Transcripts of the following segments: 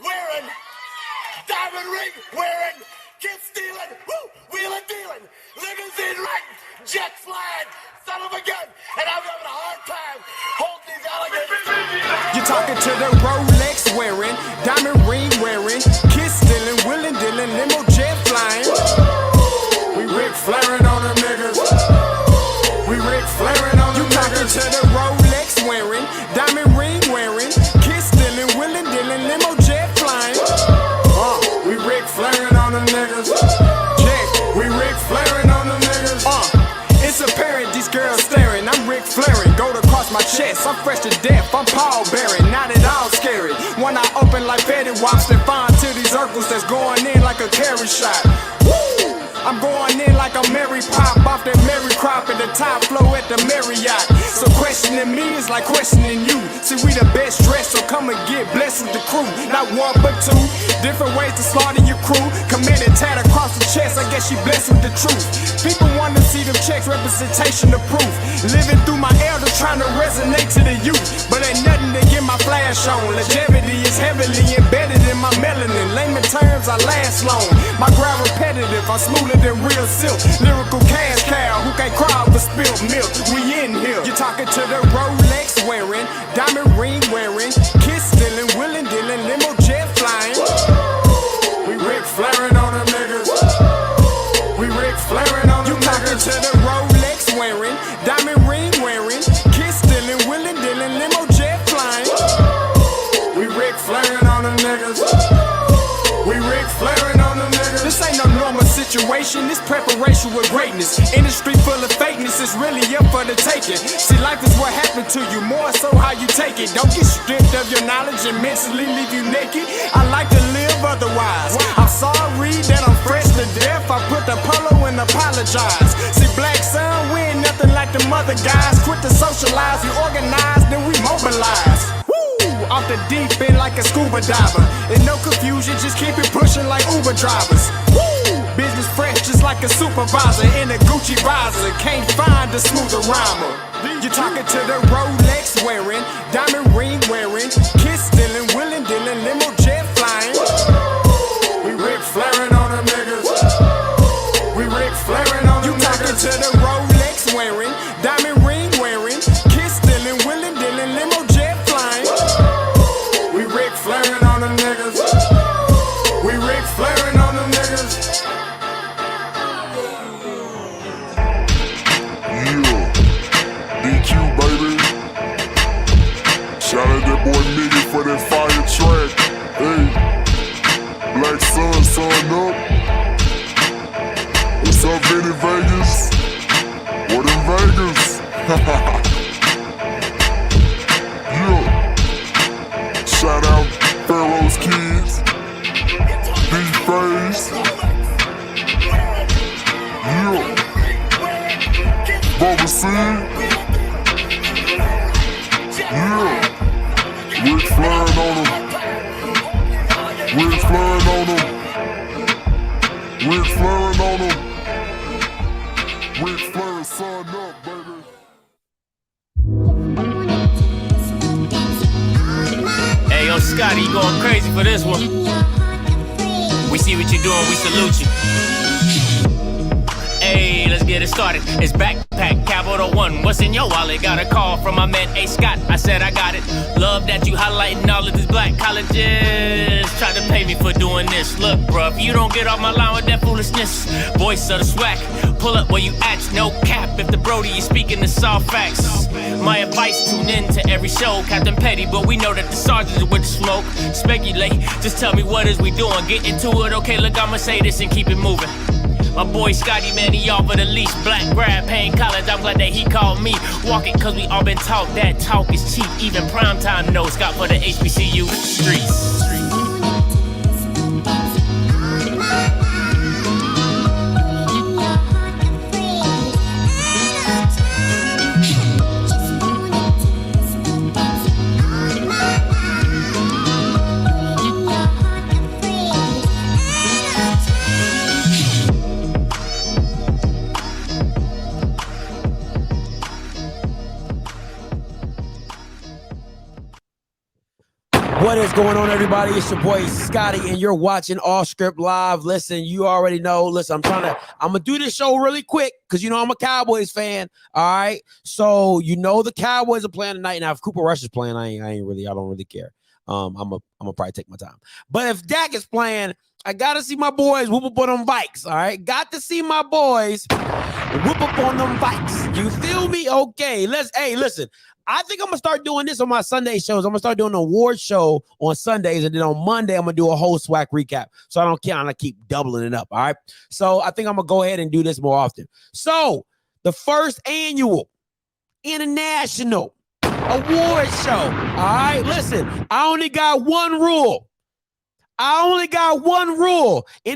wearing, diamond ring wearing, kid stealing, woo, wheeling dealing, limousine riding, jet flying, son of a gun, and I'm having a hard time holding these alligators. You're talking to the Rolex wearing, diamond ring wearing, kid stealing, wheeling dealing, limo jet flying. We Ric Flairing on them niggas. We Ric Flairing on them niggas. You talking to the Rolex wearing, diamond ring wearing, kid stealing, wheeling dealing, limo jet flying. We Ric Flairing on them niggas. Check, we Ric Flairing on them niggas. It's apparent these girls staring. I'm Ric Flairing, gold across my chest. I'm fresh to death, I'm Paul Bearing, not at all scary. When I open like Betty Wops, then find to these circles that's going in like a carry shot. Woo! I'm going in like a Mary Pop off that Mary Crop at the top flow at the Marriott. So questioning me is like questioning you. See, we the best dressed, so come and get blessed with the crew. Not one but two, different ways to slaughter your crew. Committed tat across the chest, I guess she blessed with the truth. People want to see them checks, representation of proof. Living through my elders trying to resonate to the youth. But ain't nothing to get my flash on. Longevity is heavily embedded in my melanin. Layman terms, I last long. My ground repetitive, I'm smoother than real silk. Lyrical cash cow who can't cry over spilled milk. We in here. You're talking to the Rolex wearing, diamond ring wearing, kiss stealing, wheeling dealing, limo jet flying. We Ric Flairing on them niggas. We Ric Flairing on them niggas. You talking to the Rolex wearing, diamond ring wearing, kiss stealing, wheeling dealing, limo jet flying. We Ric Flairing on them niggas. We Ric Flairing on them niggas. This ain't no normal situation, this preparation with greatness. Industry full of fakeness, it's really up for the taking. See, life is what happened to you, more so how you take it. Don't get stripped of your knowledge and mentally leave you naked. I like to live otherwise. I'm sorry that I'm fresh to death. I put the polo and apologize. See, black son, we ain't nothing like them other guys. Quit to socialize, we organize, then we mobilize. Off the deep end like a scuba diver. And no confusion, just keep it pushing like Uber drivers. Woo! Business fresh just like a supervisor in a Gucci visor. Can't find a smoother rhymer. You're talking to the Rolex wearing, diamond ring wearing, kiss stealing, wheeling dealing, limo jet flying. We Ric Flairing on them niggas. We Ric Flairing on them niggas. You talking to the Rolex wearing, diamond ring wearing, kiss stealing, wheeling dealing, limo jet flying. We Ric Flairing on them niggas. We Ric Flairing on them niggas. Yeah, DQ baby. Shout out that boy Nigga for that fire track. Hey, Black Sun, sun up. What's up, Vinny Vegas? What in Vegas? Yeah. Shout out Pharaoh's Kids, D-Phase, yeah, BUBBA St, yeah, Ric Flairing on them, Ric Flairing on them, Ric Flairing on them, Ric Flairing, son up, baby. Hey, yo, Scotty, you going crazy for this one. We see what you're doing, we salute you. Hey, let's get it started. It's backpack, capital one. What's in your wallet? Got a call from my man A. Scott. I said I got it. Love that you highlighting all of these black colleges. Try to pay me for doing this. Look, bruh, if you don't get off my line with that foolishness, voice of the Swac, pull up where you at, no cap. If the Brody is speaking the soft facts, my advice, tune in to every show. Captain Petty, but we know that the sergeants are with the smoke. Speculate, just tell me what is we doing. Get into it, okay, look, I'ma say this and keep it moving. My boy Scotty, man, he offered the least. Black grad, paying college, I'm glad that he called me. Walking, cause we all been taught that talk is cheap. Even primetime knows Scott for the HBCU streets. What What's going on, everybody? It's your boy Scotty, and you're watching Offscript Live. Listen, you already know. Listen, I'm gonna do this show really quick because you know I'm a Cowboys fan. All right, so you know the Cowboys are playing tonight. Now, if Cooper Rush is playing, I don't really care. I'm gonna probably take my time. But if Dak is playing, I gotta see my boys whoop up on them bikes. All right, got to see my boys whoop up on them bikes. You feel me? Okay, hey, listen. I think I'm gonna start doing this on my Sunday shows. I'm gonna start doing an award show on Sundays, and then on Monday I'm gonna do a whole Swac recap. So I don't kind of keep doubling it up. All right. So I think I'm gonna go ahead and do this more often. So the first annual international award show. All right. Listen, I only got one rule. And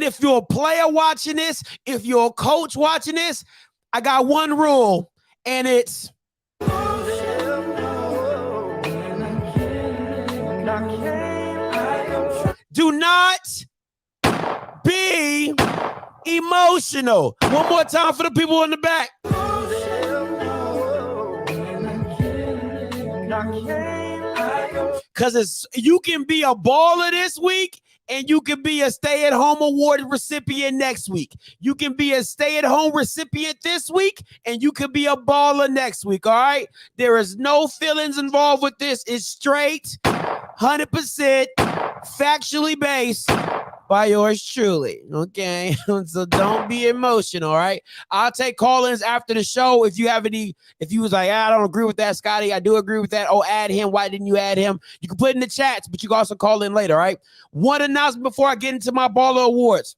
if you're a player watching this, if you're a coach watching this, I got one rule, and it's do not be emotional. One more time for the people in the back. Because you can be a baller this week, and you can be a stay-at-home award recipient next week. You can be a stay-at-home recipient this week, and you can be a baller next week, all right? There is no feelings involved with this. It's straight, 100% factually based by yours truly, okay? So don't be emotional, all right? I'll take call-ins after the show. If you was like, I don't agree with that, Scotty, I do agree with that. Oh, add him. Why didn't you add him? You can put it in the chats, but you can also call in later, all right? One announcement before I get into my baller awards.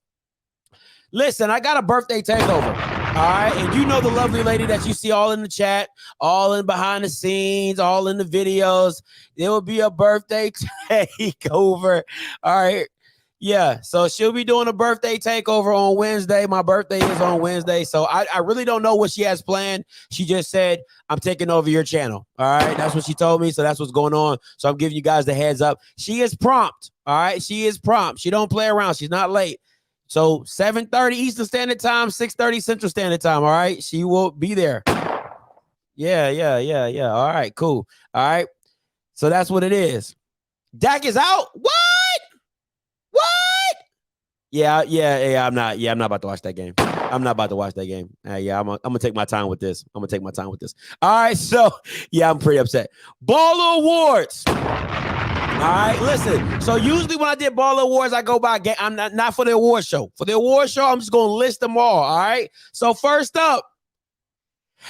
Listen, I got a birthday takeover, all right? And you know the lovely lady that you see all in the chat, all in behind the scenes, all in the videos. There will be a birthday takeover, all right? Yeah, so she'll be doing a birthday takeover on Wednesday. My birthday is on Wednesday, so I really don't know what she has planned. She just said, I'm taking over your channel, all right? That's what she told me, so that's what's going on. So I'm giving you guys the heads up. She is prompt, all right? She is prompt. She don't play around. She's not late. So 7:30 Eastern Standard Time, 6:30 Central Standard Time, all right? She will be there. Yeah. All right, cool. All right, so that's what it is. Dak is out? What? Yeah, I'm not about to watch that game. I'm not about to watch that game. I'm gonna take my time with this. All right, so yeah, I'm pretty upset. Baller Awards. All right, listen. So usually when I did Baller Awards, I go by game. I'm not for the award show. For the award show, I'm just gonna list them all right. So first up,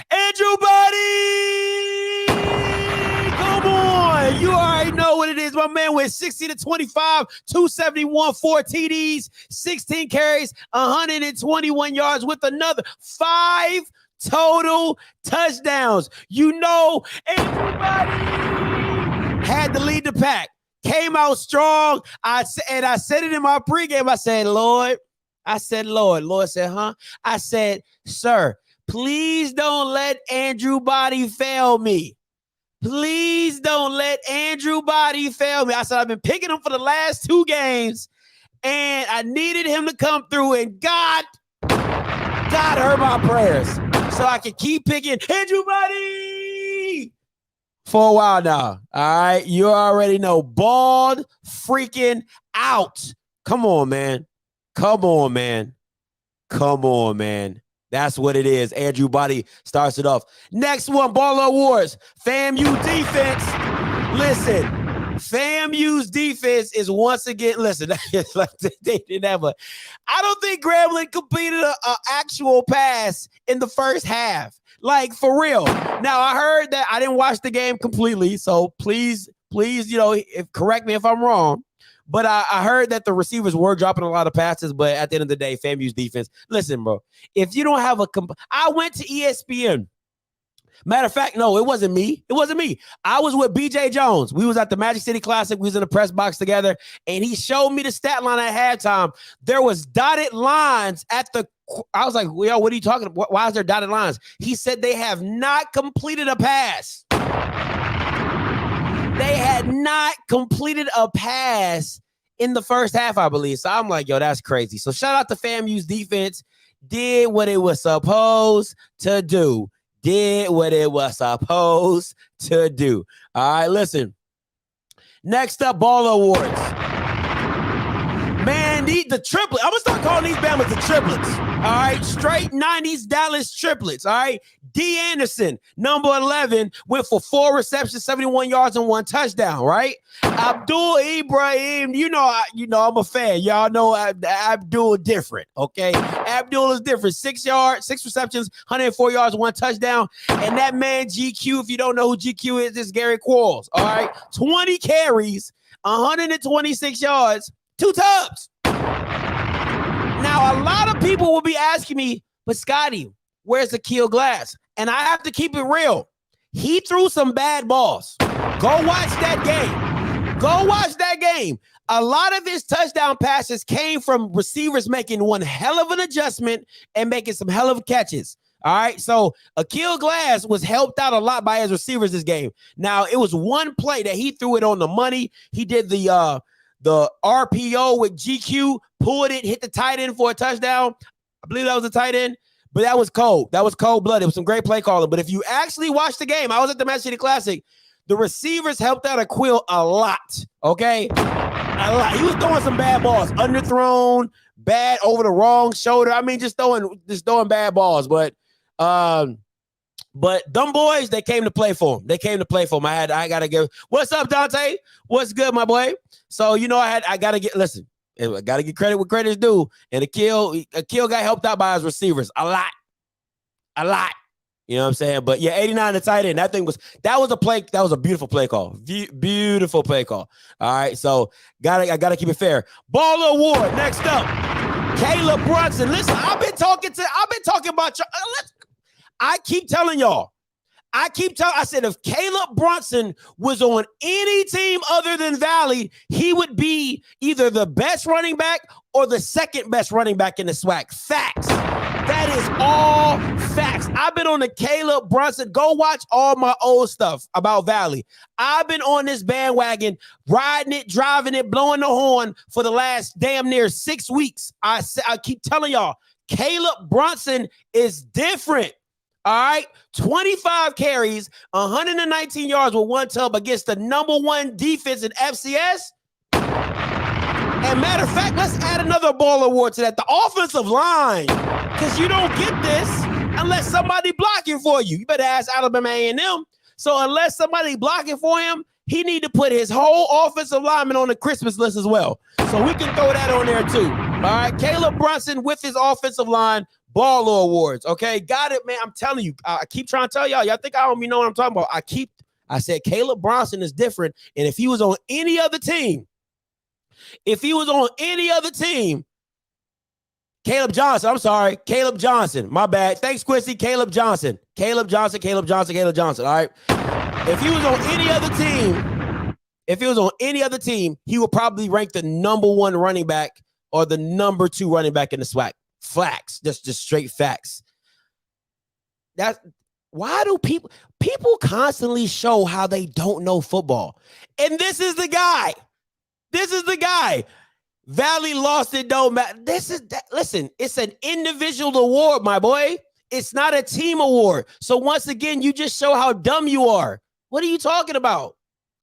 Andrew Buddy. Come on, you already know what it is. My man went 60-25, 271, 4 TDs, 16 carries, 121 yards with another 5 total touchdowns. You know, everybody had to lead the pack. Came out strong. I said it in my pregame. I said, Lord. Lord said, huh? I said, sir, please don't let Andrew Body fail me. Please don't let Andrew Body fail me. I said, I've been picking him for the last 2 games, and I needed him to come through, and God heard my prayers. So I can keep picking Andrew Body for a while now. All right. You already know. Balled freaking out. Come on, man. That's what it is. Andrew Body starts it off. Next one, Baller Awards. FAMU defense. Listen, FAMU's defense is once again, listen, it's like they didn't have I don't think Grambling completed an actual pass in the first half. Like, for real. Now, I heard that I didn't watch the game completely, so please, correct me if I'm wrong. But I heard that the receivers were dropping a lot of passes, but at the end of the day, FAMU's defense. Listen, bro, if you don't have I went to ESPN. Matter of fact, no, it wasn't me. I was with BJ Jones. We was at the Magic City Classic. We was in the press box together, and he showed me the stat line at halftime. There was dotted lines I was like, yo, what are you talking about? Why is there dotted lines? He said they have not completed a pass. They had not completed a pass in the first half, I believe. So I'm like, yo, that's crazy. So shout out to FAMU's defense. Did what it was supposed to do. All right, listen. Next up, Baller Awards. Man, the triplets. I'm going to start calling these Bamas the triplets. All right. Straight 90s Dallas triplets. All right. D. Anderson, number 11, went for 4 receptions, 71 yards, and 1 touchdown. Right. Abdul Ibrahim, you know I'm a fan. Y'all know Abdul different. Okay. Abdul is different. 6 receptions, 104 yards, 1 touchdown. And that man, GQ, if you don't know who GQ is, this Gary Quarles. All right. 20 carries, 126 yards. 2 tubs. Now, a lot of people will be asking me, but Scotty, where's Akil Glass? And I have to keep it real. He threw some bad balls. Go watch that game. Go watch that game. A lot of his touchdown passes came from receivers making one hell of an adjustment and making some hell of catches. All right. So Akil Glass was helped out a lot by his receivers this game. Now, it was one play that he threw it on the money. He did the RPO with GQ, pulled it, hit the tight end for a touchdown. I believe that was a tight end, but that was cold. That was cold-blooded. It was some great play calling. But if you actually watch the game, I was at the Match City Classic, the receivers helped out Akil a lot, okay? A lot. He was throwing some bad balls, underthrown, bad over the wrong shoulder. I mean, just throwing bad balls. But them boys, they came to play for him. They came to play for him. I gotta give. What's up, Dante? What's good, my boy? So I gotta listen. I gotta get credit where credit's due. And Akil got helped out by his receivers a lot. You know what I'm saying? But yeah, 89 the tight end. That was a beautiful play call. Beautiful play call. All right, so I gotta keep it fair. Baller Award next up. Caleb Brunson. Listen, I've been talking about you. I keep telling y'all. I said if Caleb Brunson was on any team other than Valley, he would be either the best running back or the second best running back in the SWAC. Facts. That is all facts. I've been on the Caleb Brunson. Go watch all my old stuff about Valley. I've been on this bandwagon, riding it, driving it, blowing the horn for the last damn near 6 weeks. I keep telling y'all, Caleb Brunson is different. All right, 25 carries, 119 yards with 1 tub against the #1 defense in FCS. And matter of fact, let's add another ball award to that. The offensive line, because you don't get this unless somebody blocking for you. You better ask Alabama A&M. So unless somebody blocking for him, he need to put his whole offensive lineman on the Christmas list as well. So we can throw that on there too. All right, Caleb Brunson with his offensive line. Baller Awards, okay? Got it, man. I'm telling you. I keep trying to tell y'all. Y'all think I don't even know what I'm talking about. I said Caleb Brunson is different. And if he was on any other team, Caleb Johnson, my bad. Thanks, Quincy. Caleb Johnson. All right. If he was on any other team, he would probably rank the #1 running back or the #2 running back in the SWAC. Facts, just straight facts. That's why do people constantly show how they don't know football? And this is the guy. Valley lost it, don't matter. Listen, it's an individual award, my boy. It's not a team award. So once again, you just show how dumb you are. What are you talking about?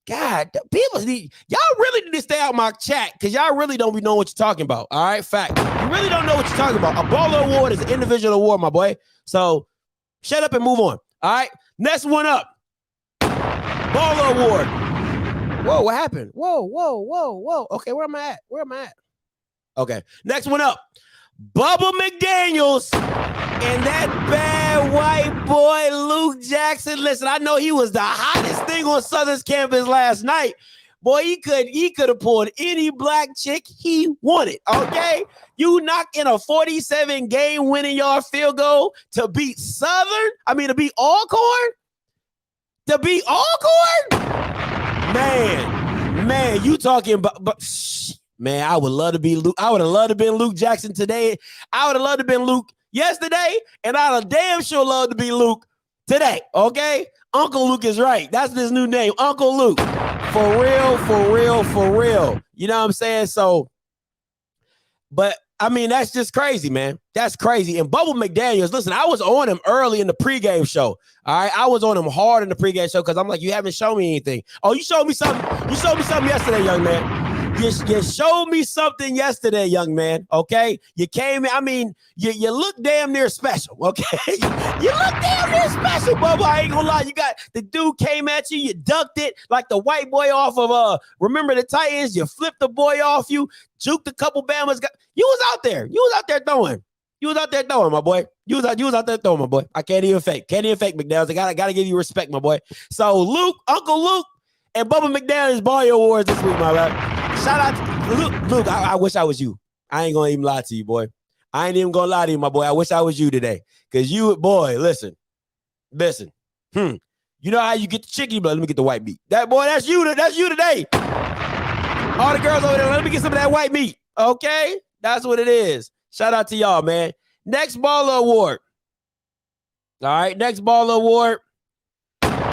God, y'all really need to stay out my chat because y'all really don't be knowing what you're talking about. All right, fact. You really don't know what you're talking about. A baller award is an individual award, my boy. So shut up and move on. All right, next one up. Baller award. Whoa, what happened? Whoa. Okay, where am I at? Okay, next one up. Bubba McDaniels and that bad white boy Luke Jackson. Listen, I know he was the hottest thing on Southern's campus last night. Boy, he could have pulled any black chick he wanted. Okay, you knock in a 47 game winning yard field goal to beat Southern. I mean, to beat ALCORN. Man, you talking about? Man, I would love to be Luke. I would have loved to been Luke Jackson today. I would have loved to been Luke yesterday, and I'd have damn sure loved to be Luke today. Okay, Uncle Luke is right. That's his new name, Uncle Luke. For real. You know what I'm saying? So, but I mean, that's just crazy, man. That's crazy. And Bubba McDaniels, listen, I was on him early in the pregame show. All right, I was on him hard in the pregame show because I'm like, you haven't shown me anything. Oh, you showed me something. You showed me something yesterday, young man. You showed me something yesterday, young man. Okay, you came in. I mean, you look damn near special. Okay, you look damn near special, Bubba. I ain't gonna lie. You got the dude came at you. You ducked it like the white boy off of Remember the Titans. You flipped the boy off you. Juked a couple Bamas. You was out there. You was out there throwing. You was out there throwing, my boy. You was out there throwing, my boy. I can't even fake. Can't even fake, McDaniels. I gotta give you respect, my boy. So Luke, Uncle Luke, and Bubba McDaniels ball your awards this week, my man. Shout out to Luke. I wish I was you. I ain't gonna even lie to you, boy. I ain't even gonna lie to you, my boy. I wish I was you today. Cause you, boy, listen. You know how you get the chicken, but let me get the white meat. That boy, that's you today. All the girls over there, let me get some of that white meat. Okay? That's what it is. Shout out to y'all, man. Next baller award. All right, next baller award.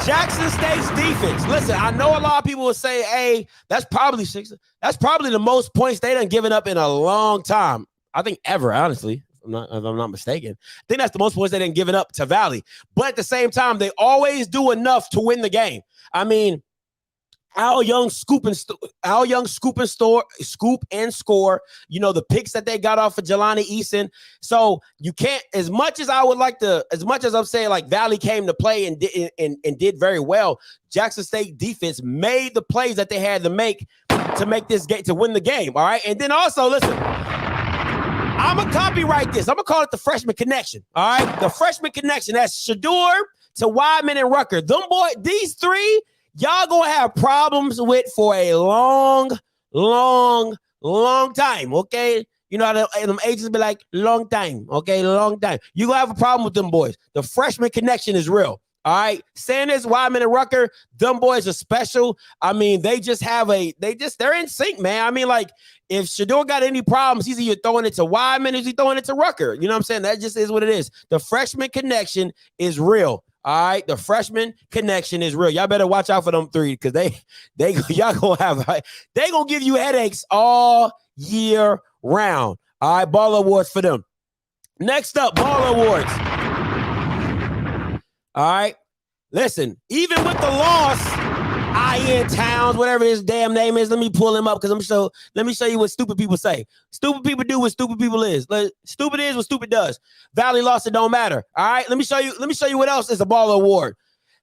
Jackson State's defense. Listen, I know a lot of people will say, hey, that's probably the most points they done given up in a long time. I think ever, honestly, if I'm not mistaken. I think that's the most points they done given up to Valley. But at the same time, they always do enough to win the game. I mean, Al Young scoop and score. You know, the picks that they got off of Jelani Eason. So you can't, as much as I'm saying like Valley came to play and did very well, Jackson State defense made the plays that they had to make this game, to win the game. All right. And then also, listen, I'm gonna copyright this. I'm gonna call it the freshman connection. All right. The freshman connection. That's Shador to Wideman and Rucker. These three, y'all gonna have problems with for a long time, okay? You know how them agents be like, long time, okay? Long time. You're gonna have a problem with them boys. The freshman connection is real, all right? Sanders, Wideman, and Rucker, them boys are special. I mean, they're in sync, man. I mean, like, if Shador got any problems, he's either throwing it to Wideman or he's throwing it to Rucker. You know what I'm saying? That just is what it is. The freshman connection is real. All right, the freshman connection is real. Y'all better watch out for them three because y'all gonna give you headaches all year round. All right, ball awards for them. Next up, ball awards. All right, listen. Even with the loss, IN Towns, whatever his damn name is, let me pull him up because let me show you what stupid people say. Stupid people do what stupid people is. Stupid is what stupid does. Valley lost, it don't matter. All right, let me show you what else is a baller award.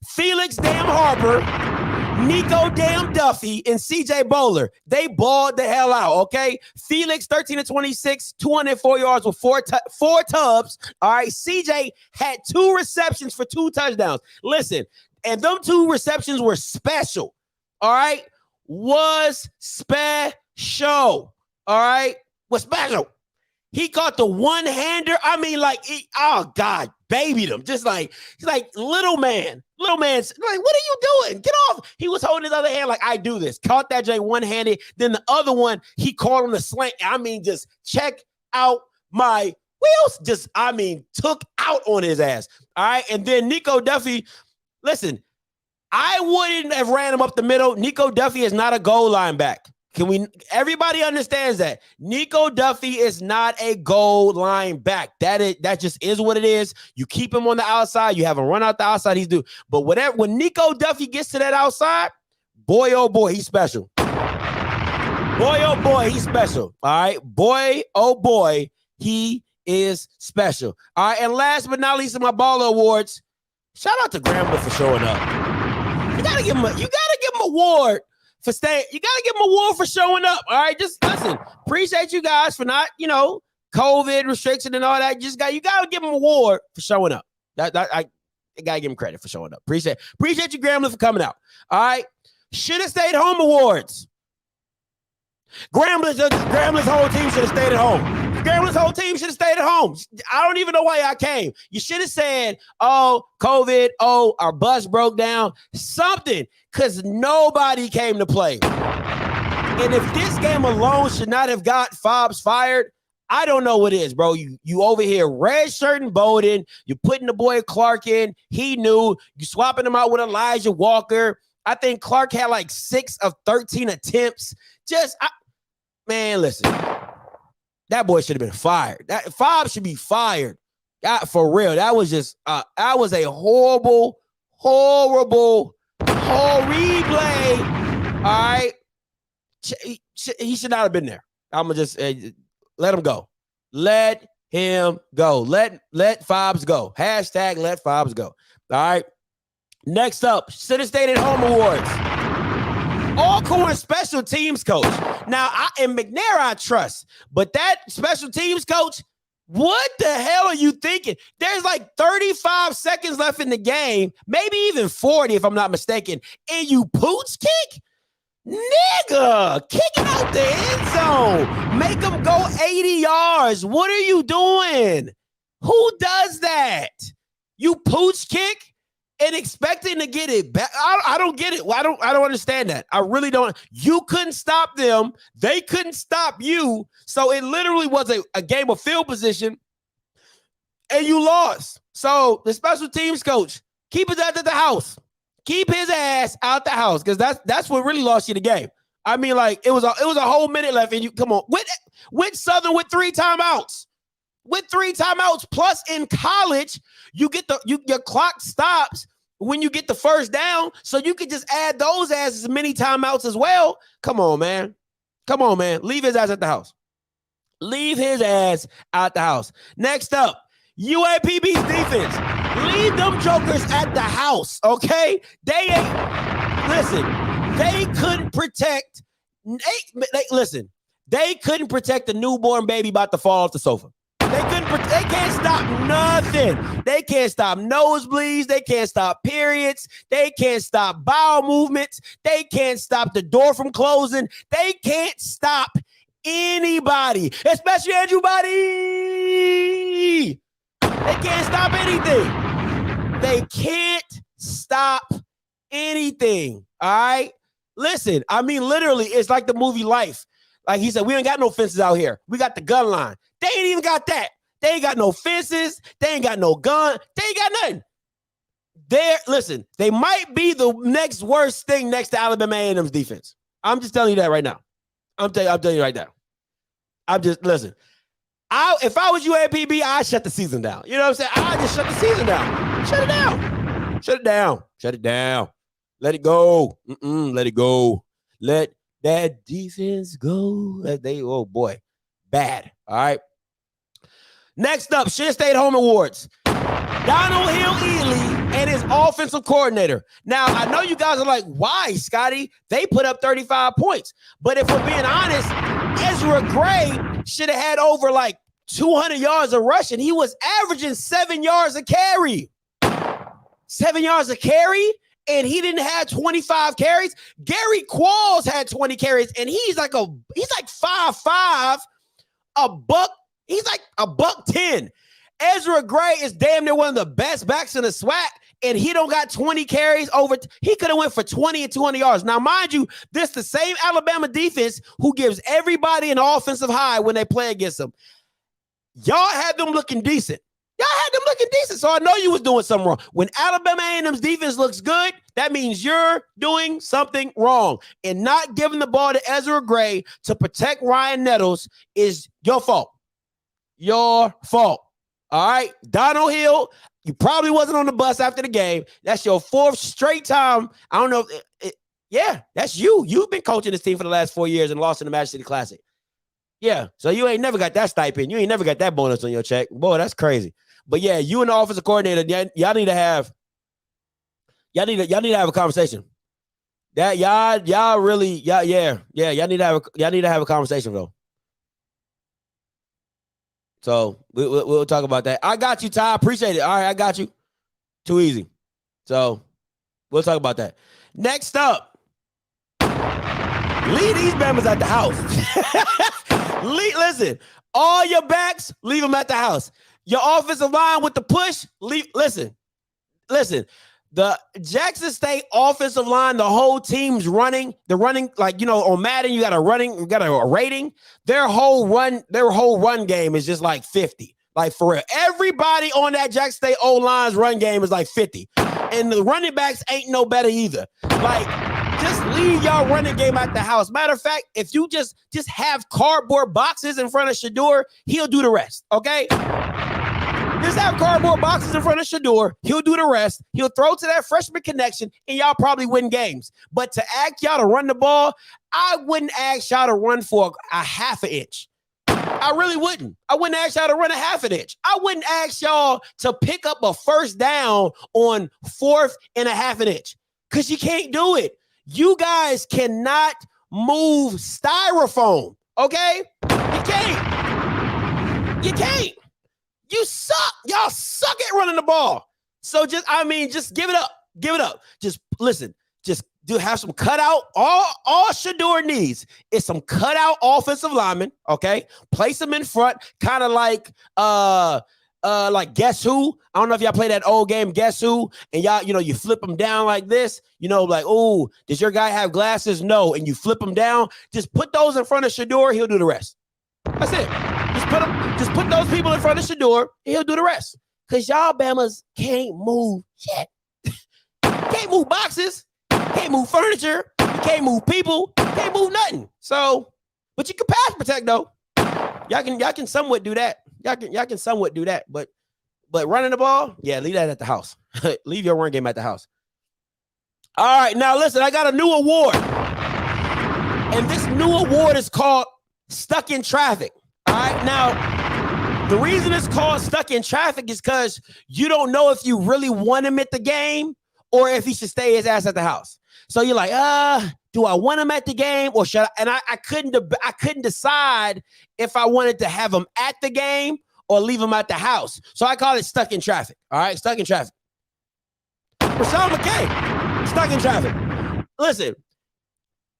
Felix damn Harper, Nico damn Duffy, and CJ Bowler. They balled the hell out, okay? Felix 13-26, 204 yards with four tubs. All right, CJ had 2 receptions for 2 touchdowns. Listen. And them 2 receptions were special. All right. Was special. All right. Was special. He caught the one-hander. I mean, like, oh God, babied him. Just like, he's like, little man. Little man's like, what are you doing? Get off. He was holding his other hand like, I do this. Caught that J one-handed. Then the other one, he caught on the slant. I mean, just check out my wheels. Just, I mean, took out on his ass. All right. And then Nico Duffy, listen, I wouldn't have ran him up the middle. Nico Duffy is not a goal line back. Everybody understands that. Nico Duffy is not a goal line back. That just is what it is. You keep him on the outside. You have him run out the outside. He's due. But when Nico Duffy gets to that outside, boy, oh boy, he's special. Boy, oh boy, he's special. All right. Boy, oh boy, he is special. All right. And last but not least, in my baller awards, shout out to Grambling for showing up. You gotta give him an award for staying. You gotta give him an award for showing up. All right, just listen. Appreciate you guys for not, COVID restriction and all that. You gotta give him an award for showing up. I gotta give him credit for showing up. Appreciate you, Grambling, for coming out. All right, should have stayed home awards. Grambling's whole team should have stayed at home. Grambling's whole team should have stayed at home. I don't even know why I came. You should have said, oh, COVID, oh, our bus broke down, something, because nobody came to play. And if this game alone should not have got Fobbs fired, I don't know what is, bro. You over here redshirting Bowden. You're putting the boy Clark in. He knew. You swapping him out with Elijah Walker. I think Clark had like 6 of 13 attempts. Man, listen. That boy should have been fired. Fobbs should be fired. For real. That was just that was a horrible right. He should not have been there. I'm gonna just let him go. Let him go. Let Fobbs go. Hashtag let Fobbs go. All right. Next up, should have stayed at home awards. ALCORN special teams coach. Now, in McNair, I trust, but that special teams coach, what the hell are you thinking? There's like 35 seconds left in the game, maybe even 40 if I'm not mistaken, and you pooch kick? Nigga, kick it out the end zone. Make them go 80 yards. What are you doing? Who does that? You pooch kick and expecting to get it back? I don't get it. I don't understand that. I really don't. You couldn't stop them. They couldn't stop you. So it literally was a game of field position, and you lost. So the special teams coach, keep his ass at the house. Keep his ass out the house, because that's what really lost you the game. I mean, like, it was a whole minute left, and you come on with Southern with 3 timeouts. With 3 timeouts, plus in college, you get your clock stops when you get the first down, so you could just add those as many timeouts as well. Come on, man. Come on, man. Leave his ass at the house. Leave his ass out the house. Next up, UAPB's defense. Leave them jokers at the house, okay? They couldn't protect. They couldn't protect the newborn baby about to fall off the sofa. They can't stop nothing. They can't stop nosebleeds. They can't stop periods. They can't stop bowel movements. They can't stop the door from closing. They can't stop anybody, especially Andrew Body. They can't stop anything. They can't stop anything. All right? Listen, I mean, literally, it's like the movie Life. Like he said, we ain't got no fences out here. We got the gun line. They ain't even got that. They ain't got no fences. They ain't got no gun. They ain't got nothing. Listen, they might be the next worst thing next to Alabama A&M's defense. I'm just telling you that right now. I'm telling you right now. Listen. If I was UAPB, I'd shut the season down. You know what I'm saying? I'd just shut the season down. Shut it down. Shut it down. Shut it down. Let it go. Let it go. Let that defense go. Oh boy. Bad. All right. Next up, should have stayed home awards. Donald Hill-Ely and his offensive coordinator. Now, I know you guys are like, why, Scotty? They put up 35 points. But if we're being honest, Ezra Gray should have had over like 200 yards of rushing. He was averaging 7 yards a carry. 7 yards a carry, and he didn't have 25 carries. Gary Qualls had 20 carries, and he's like 5'5", a buck. He's like a $110. Ezra Gray is damn near one of the best backs in the SWAC, and he don't got 20 carries over. He could have went for 20 and 200 yards. Now, mind you, this the same Alabama defense who gives everybody an offensive high when they play against them. Y'all had them looking decent. So I know you was doing something wrong. When Alabama A&M's defense looks good, that means you're doing something wrong. And not giving the ball to Ezra Gray to protect Ryan Nettles is your fault. Your fault. All right? Donald Hill, you probably wasn't on the bus after the game. That's your 4th straight time. I don't know. Yeah, that's you. You've been coaching this team for the last 4 years and lost in the Magic City Classic. Yeah, so you ain't never got that stipend. You ain't never got that bonus on your check. Boy, that's crazy. But yeah, you and the offensive coordinator, y'all need to have a conversation. That y'all need to have a conversation though. So we'll talk about that. I got you, Ty. Appreciate it. All right, I got you. Too easy. So we'll talk about that. Next up, leave these members at the house. Listen, all your backs, leave them at the house. Your offensive line with the push, listen. The Jackson State offensive line, the whole team's running. They're running, like, you know, on Madden, you got a rating. Their whole run game is just like 50. Like, for real. Everybody on that Jackson State O-line's run game is like 50. And the running backs ain't no better either. Like, just leave y'all running game at the house. Matter of fact, if you just have cardboard boxes in front of Shador, he'll do the rest, okay? Just have cardboard boxes in front of Shador. He'll do the rest. He'll throw to that freshman connection, and y'all probably win games. But to ask y'all to run the ball, I wouldn't ask y'all to run for a half an inch. I really wouldn't. I wouldn't ask y'all to run a half an inch. I wouldn't ask y'all to pick up a first down on 4th and a half an inch because you can't do it. You guys cannot move styrofoam, okay? You can't. You can't. You suck. Y'all suck at running the ball. So just give it up. Give it up. Just listen. Just have some cutout. All Shador needs is some cutout offensive linemen. Okay, place them in front, kind of like Guess Who. I don't know if y'all play that old game, Guess Who, and y'all, you flip them down like this. Like, oh, does your guy have glasses? No, and you flip them down. Just put those in front of Shador. He'll do the rest. That's it. Just put those people in front of Shador, and he'll do the rest. Cause y'all Bamas can't move shit. Can't move boxes. Can't move furniture. You can't move people. Can't move nothing. So, but you can pass protect though. Y'all can somewhat do that. Y'all can somewhat do that. But running the ball, yeah, leave that at the house. Leave your run game at the house. All right, now listen, I got a new award, and this new award is called Stuck in Traffic. All right, now the reason it's called Stuck in Traffic is because you don't know if you really want him at the game or if he should stay his ass at the house. So you're like, do I want him at the game or should I? And I couldn't decide if I wanted to have him at the game or leave him at the house. So I call it Stuck in Traffic. All right, Stuck in Traffic. Rashawn McKay, Stuck in Traffic. Listen,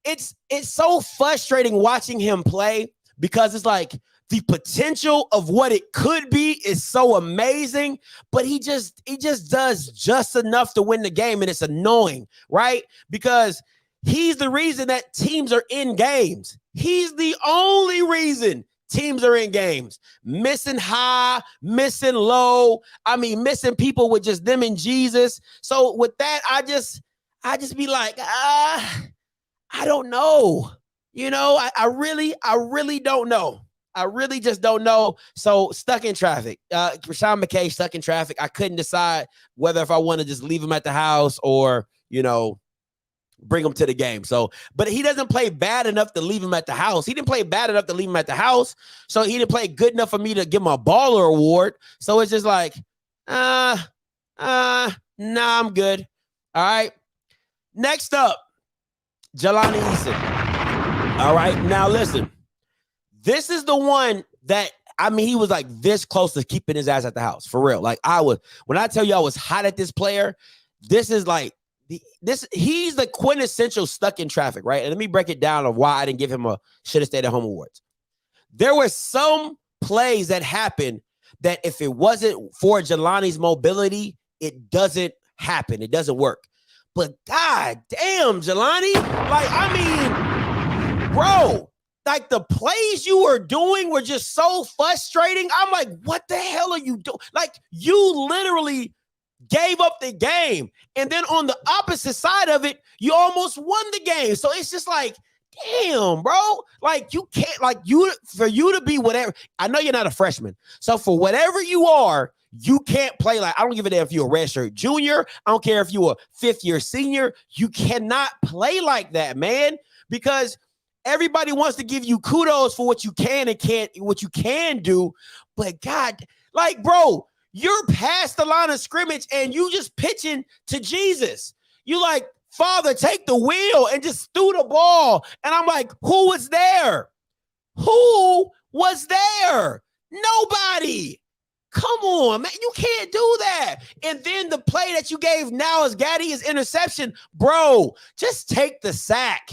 it's so frustrating watching him play because it's like the potential of what it could be is so amazing, but he just does just enough to win the game, and it's annoying, right? Because he's the reason that teams are in games. He's the only reason teams are in games. Missing high, missing low. Missing people with just them and Jesus. So with that, I just be like, I don't know. I really don't know. I really just don't know. So Stuck in Traffic. Rashawn McKay, Stuck in Traffic. I couldn't decide whether if I want to just leave him at the house or, bring him to the game. So, but he doesn't play bad enough to leave him at the house. He didn't play bad enough to leave him at the house. So he didn't play good enough for me to give him a baller award. So it's just like, nah, I'm good. All right. Next up, Jelani Eason. All right. Now listen. This is the one that, he was like this close to keeping his ass at the house. For real. Like when I tell you I was hot at this player, this is like, he's the quintessential Stuck in Traffic, right? And let me break it down of why I didn't give him a should have stayed at home awards. There were some plays that happened that if it wasn't for Jelani's mobility, it doesn't happen. It doesn't work. But god damn, Jelani, bro, like the plays you were doing were just so frustrating. I'm like, what the hell are you doing? Like you literally gave up the game. And then on the opposite side of it, you almost won the game. So it's just like, damn, bro. Like you can't, for you to be whatever. I know you're not a freshman. So for whatever you are, you can't play like, I don't give a damn if you're a redshirt junior. I don't care if you're a fifth-year senior. You cannot play like that, man, because everybody wants to give you kudos for what you can and can't, what you can do. But God, bro, you're past the line of scrimmage and you just pitching to Jesus. You like, Father, take the wheel and just threw the ball. And I'm like, who was there? Who was there? Nobody. Come on, man. You can't do that. And then the play that you gave now is Gaddy's interception. Bro, just take the sack.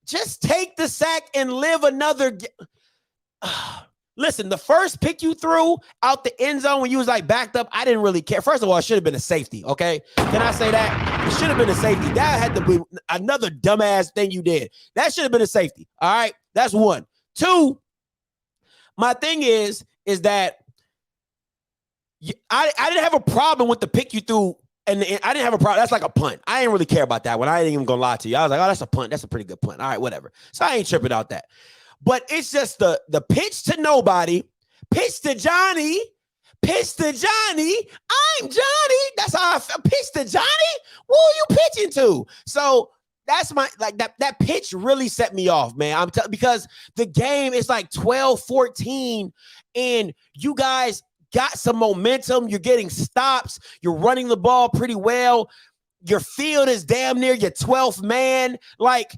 Just take the sack and live another. Listen, the first pick you threw out the end zone when you was backed up, I didn't really care. First of all, it should have been a safety, okay? Can I say that? It should have been a safety. That had to be another dumbass thing you did. That should have been a safety, all right? That's one. Two, my thing is that I didn't have a problem with the pick you threw, and I didn't have a problem. That's like a punt. I didn't really care about that one. I ain't even gonna lie to you. I was like, oh, that's a punt. That's a pretty good punt. All right, whatever. So I ain't tripping out that. But it's just the pitch to nobody, pitch to Johnny, pitch to Johnny. I'm Johnny. That's how I felt. Pitch to Johnny. Who are you pitching to? So that's my that pitch really set me off, man. Because the game is like 12-14, and you guys got some momentum. You're getting stops. You're running the ball pretty well. Your field is damn near your 12th man. Like,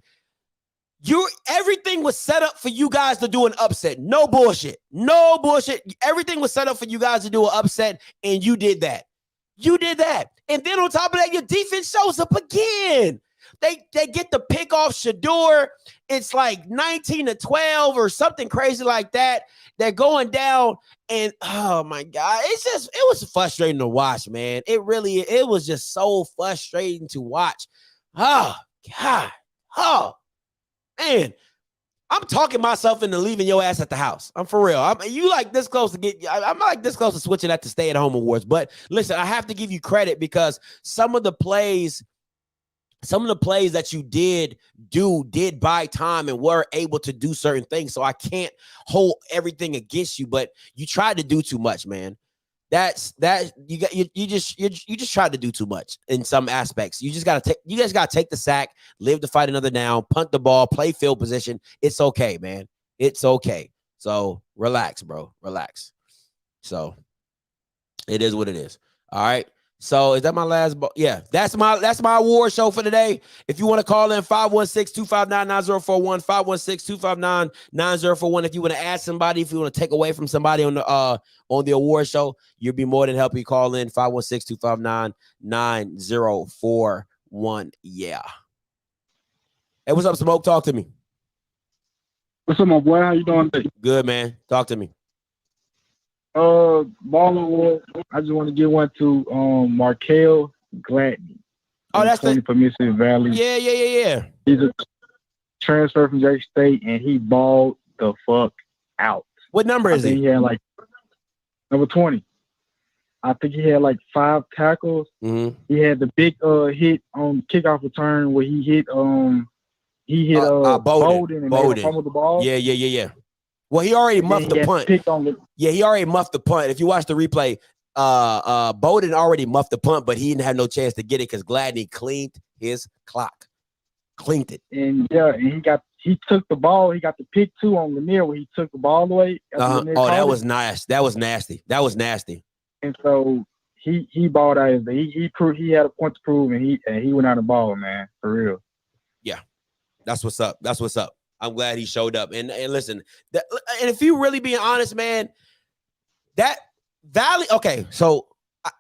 everything was set up for you guys to do an upset. No bullshit. No bullshit. Everything was set up for you guys to do an upset, and you did that. You did that. And then on top of that, your defense shows up again. They get the pick off Shador. It's like 19-12 or something crazy like that. They're going down, and oh my God, it was frustrating to watch, man. It was just so frustrating to watch. Oh God. Oh man. I'm talking myself into leaving your ass at the house. I'm for real. I'm like this close to switching at the stay-at-home awards. But listen, I have to give you credit because some of the plays that you did buy time and were able to do certain things. So I can't hold everything against you, but you tried to do too much, man. You just tried to do too much in some aspects. You just gotta take the sack, live to fight another down, punt the ball, play field position. It's okay, man. It's okay. So relax, bro. Relax. So it is what it is. All right. So is that my last ball? Yeah, that's my award show for today. If you want to call in 516-259-9041, 516-259-9041. If you want to ask somebody, if you want to take away from somebody on the award show, you'd be more than happy to call in 516-259-9041. Yeah. Hey, what's up, Smoke? Talk to me. What's up, my boy? How you doing today? Good, man. Talk to me. Ball award. I just want to give one to Markel Gladney. Oh, that's for Mississippi Valley. Yeah. He's a transfer from Jackson State, and he balled the fuck out. What number is he? He had like number 20. I think he had like 5 tackles. Mm-hmm. He had the big hit on kickoff return where he hit Bowden and made him fumble the ball. Yeah. Well, he already muffed the punt. Yeah, he already muffed the punt. If you watch the replay, Bowden already muffed the punt, but he didn't have no chance to get it because Gladney cleaned his clock. Cleaned it. And he took the ball. He got the pick too on Lanier where he took the ball away. Oh, that was nice. That was nasty. And so he balled out. He proved he had a point to prove, and he went out of ball, man, for real. Yeah, that's what's up. I'm glad he showed up. And listen, and if you really being honest, man, that Valley. Okay, so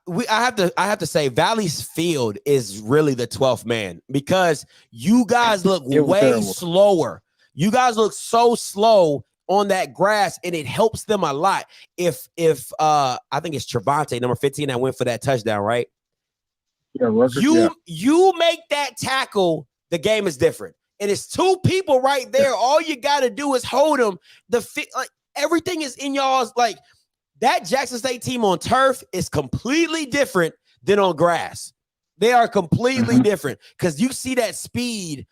I have to say Valley's field is really the 12th man because you guys look way slower. You guys look so slow on that grass, and it helps them a lot. If I think it's Trevante, number 15, that went for that touchdown, right? Yeah, RUCKER, you make that tackle, the game is different. And it's 2 people right there. All you got to do is hold them. Everything is in y'all's, like, that Jackson State team on turf is completely different than on grass. They are completely different because you see that speed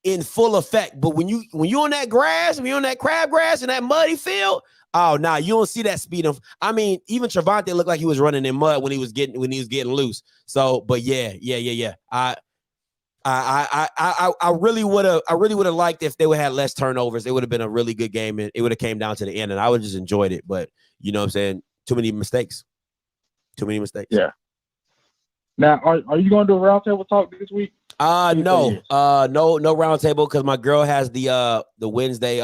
in full effect. But when you on that grass, when you're on that crabgrass and that muddy field, oh, nah, you don't see that speed of. I mean, even Trevante looked like he was running in mud when he was getting loose. So, but yeah. I really would have liked if they would have had less turnovers. It would have been a really good game, and it would have came down to the end, and I would have just enjoyed it. But you know what I'm saying? Too many mistakes. Yeah. Now, are you going to do a roundtable talk this week? No roundtable because my girl has the Wednesday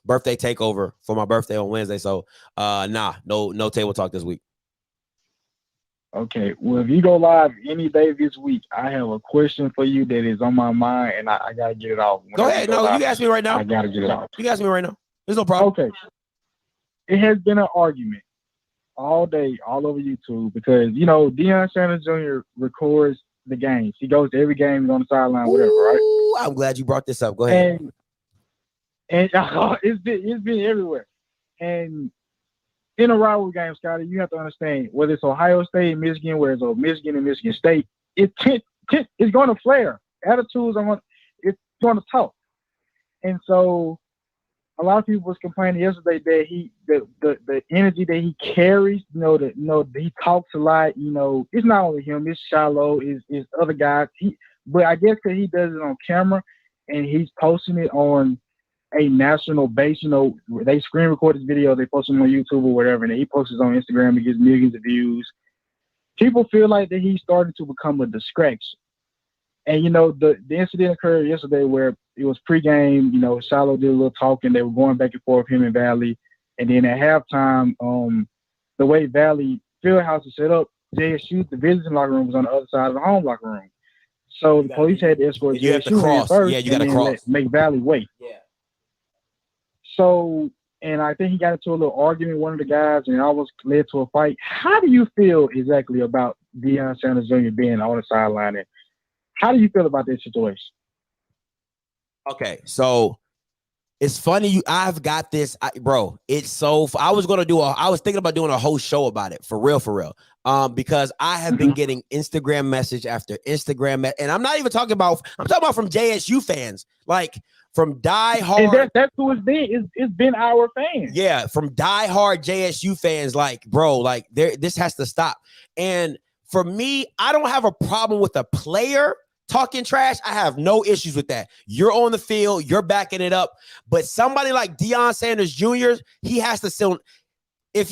birthday takeover for my birthday on Wednesday. So no table talk this week. Okay, well, if you go live any day this week, I have a question for you that is on my mind, and I got to get it off. Go ahead. No, you can ask me right now. I got to get it off. You can ask me right now. There's no problem. Okay. It has been an argument all day, all over YouTube, because, Deion Sanders Jr. records the games. He goes to every game, he's on the sideline, whatever, right? I'm glad you brought this up. Go ahead. And it's been everywhere. And in a rivalry game, Scotty, you have to understand whether it's Ohio State and Michigan, whether it's Michigan and Michigan State, it's going to flare. Attitudes it's going to talk. And so a lot of people was complaining yesterday that the energy that he carries, he talks a lot. It's not only him, it's Shiloh, it's other guys. But I guess because he does it on camera and he's posting it on a national base, they screen record his video, they post him on YouTube or whatever, and then he posts it on Instagram and gets millions of views. People feel like that he's starting to become a distraction. And, the incident occurred yesterday where it was pregame, Shiloh did a little talking. They were going back and forth, him and Valley. And then at halftime, the way Valley Fieldhouse is set up, JSU, the visiting locker room was on the other side of the home locker room. So the police had to escort JSU in first. Yeah, you got to cross. Make Valley wait. Yeah. So, and I think he got into a little argument with one of the guys and it almost led to a fight. How do you feel exactly about Deion Sanders Jr. being on the sideline? And how do you feel about this situation? Okay, so it's funny. I've got this, bro. It's so. I was thinking about doing a whole show about it for real. Because I have been getting Instagram message after Instagram, and I'm not even talking about. I'm talking about from JSU fans, like from diehard. And that's who it's been. It's been our fans. Yeah, from diehard JSU fans, like, bro, like this has to stop. And for me, I don't have a problem with a player talking trash. I have no issues with that. You're on the field, you're backing it up. But somebody like Deion Sanders Jr., he has to still. I've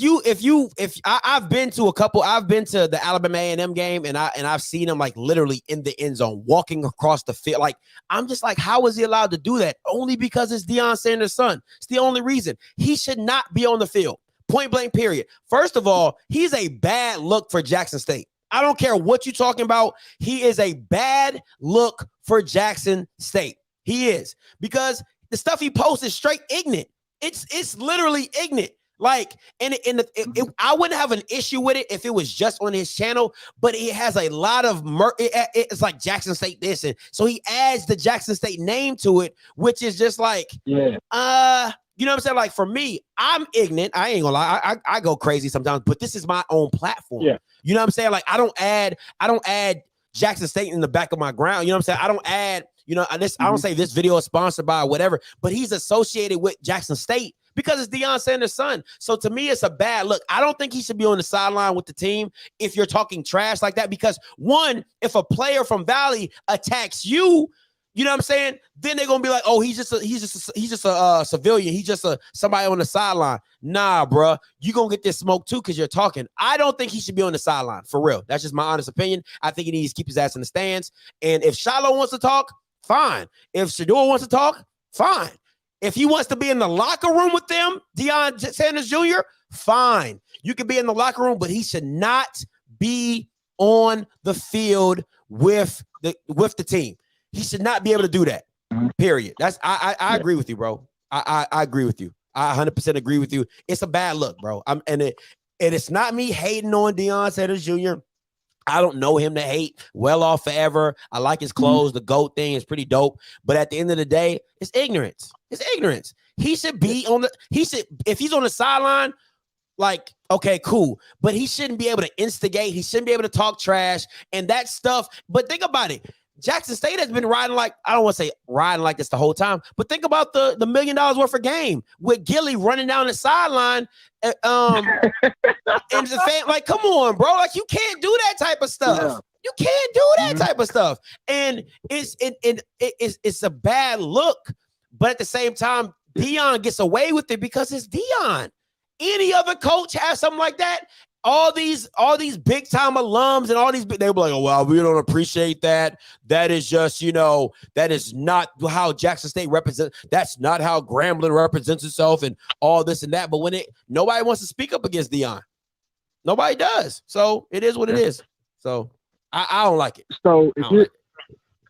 been to the Alabama A&M game and I've seen him like literally in the end zone walking across the field. Like, I'm just like, how is he allowed to do that? Only because it's Deion Sanders' son. It's the only reason. He should not be on the field. Point blank, period. First of all, he's a bad look for Jackson State. I don't care what you're talking about. He is a bad look for Jackson State. He is, because the stuff he posts is straight ignorant. It's literally ignorant. Like, I wouldn't have an issue with it if it was just on his channel, but it has a lot of it's like Jackson State this, and so he adds the Jackson State name to it, which is just like, you know what I'm saying? Like, for me, I'm ignorant. I ain't gonna lie. I go crazy sometimes, but this is my own platform. Yeah. You know what I'm saying? Like, I don't add Jackson State in the back of my ground. You know what I'm saying? I don't add, I don't say this video is sponsored by whatever, but he's associated with Jackson State because it's Deion Sanders' son. So to me, it's a bad look. I don't think he should be on the sideline with the team if you're talking trash like that, because one, if a player from Valley attacks you, you know what I'm saying? Then they're gonna be like, "Oh, he's just a civilian. He's just somebody on the sideline." Nah, bro, you gonna get this smoke too because you're talking. I don't think he should be on the sideline for real. That's just my honest opinion. I think he needs to keep his ass in the stands. And if Shiloh wants to talk, fine. If Shador wants to talk, fine. If he wants to be in the locker room with them, Deion Sanders Jr., fine. You can be in the locker room, but he should not be on the field with the team. He should not be able to do that. Period. That's I agree with you, bro. I agree with you. I 100% agree with you. It's a bad look, bro. And it's not me hating on Deion Sanders Jr. I don't know him to hate. Well off forever. I like his clothes. The GOAT thing is pretty dope. But at the end of the day, it's ignorance. It's ignorance. He should be if he's on the sideline, like, okay, cool. But he shouldn't be able to instigate. He shouldn't be able to talk trash and that stuff. But think about it. Jackson State has been riding like, I don't want to say riding like this the whole time, but think about the $1 million worth of game with Gilly running down the sideline. And the fan, like, come on, bro. Like, you can't do that type of stuff. Yeah. You can't do that type of stuff. And it's a bad look. But at the same time, Deion gets away with it because it's Deion. Any other coach has something like that. All these big time alums and all these, they were like, oh, well, we don't appreciate that. That is just, that is not how Jackson State represents. That's not how Grambling represents itself and all this and that. But when nobody wants to speak up against Deion. Nobody does. So it is what it is. So I don't like it. So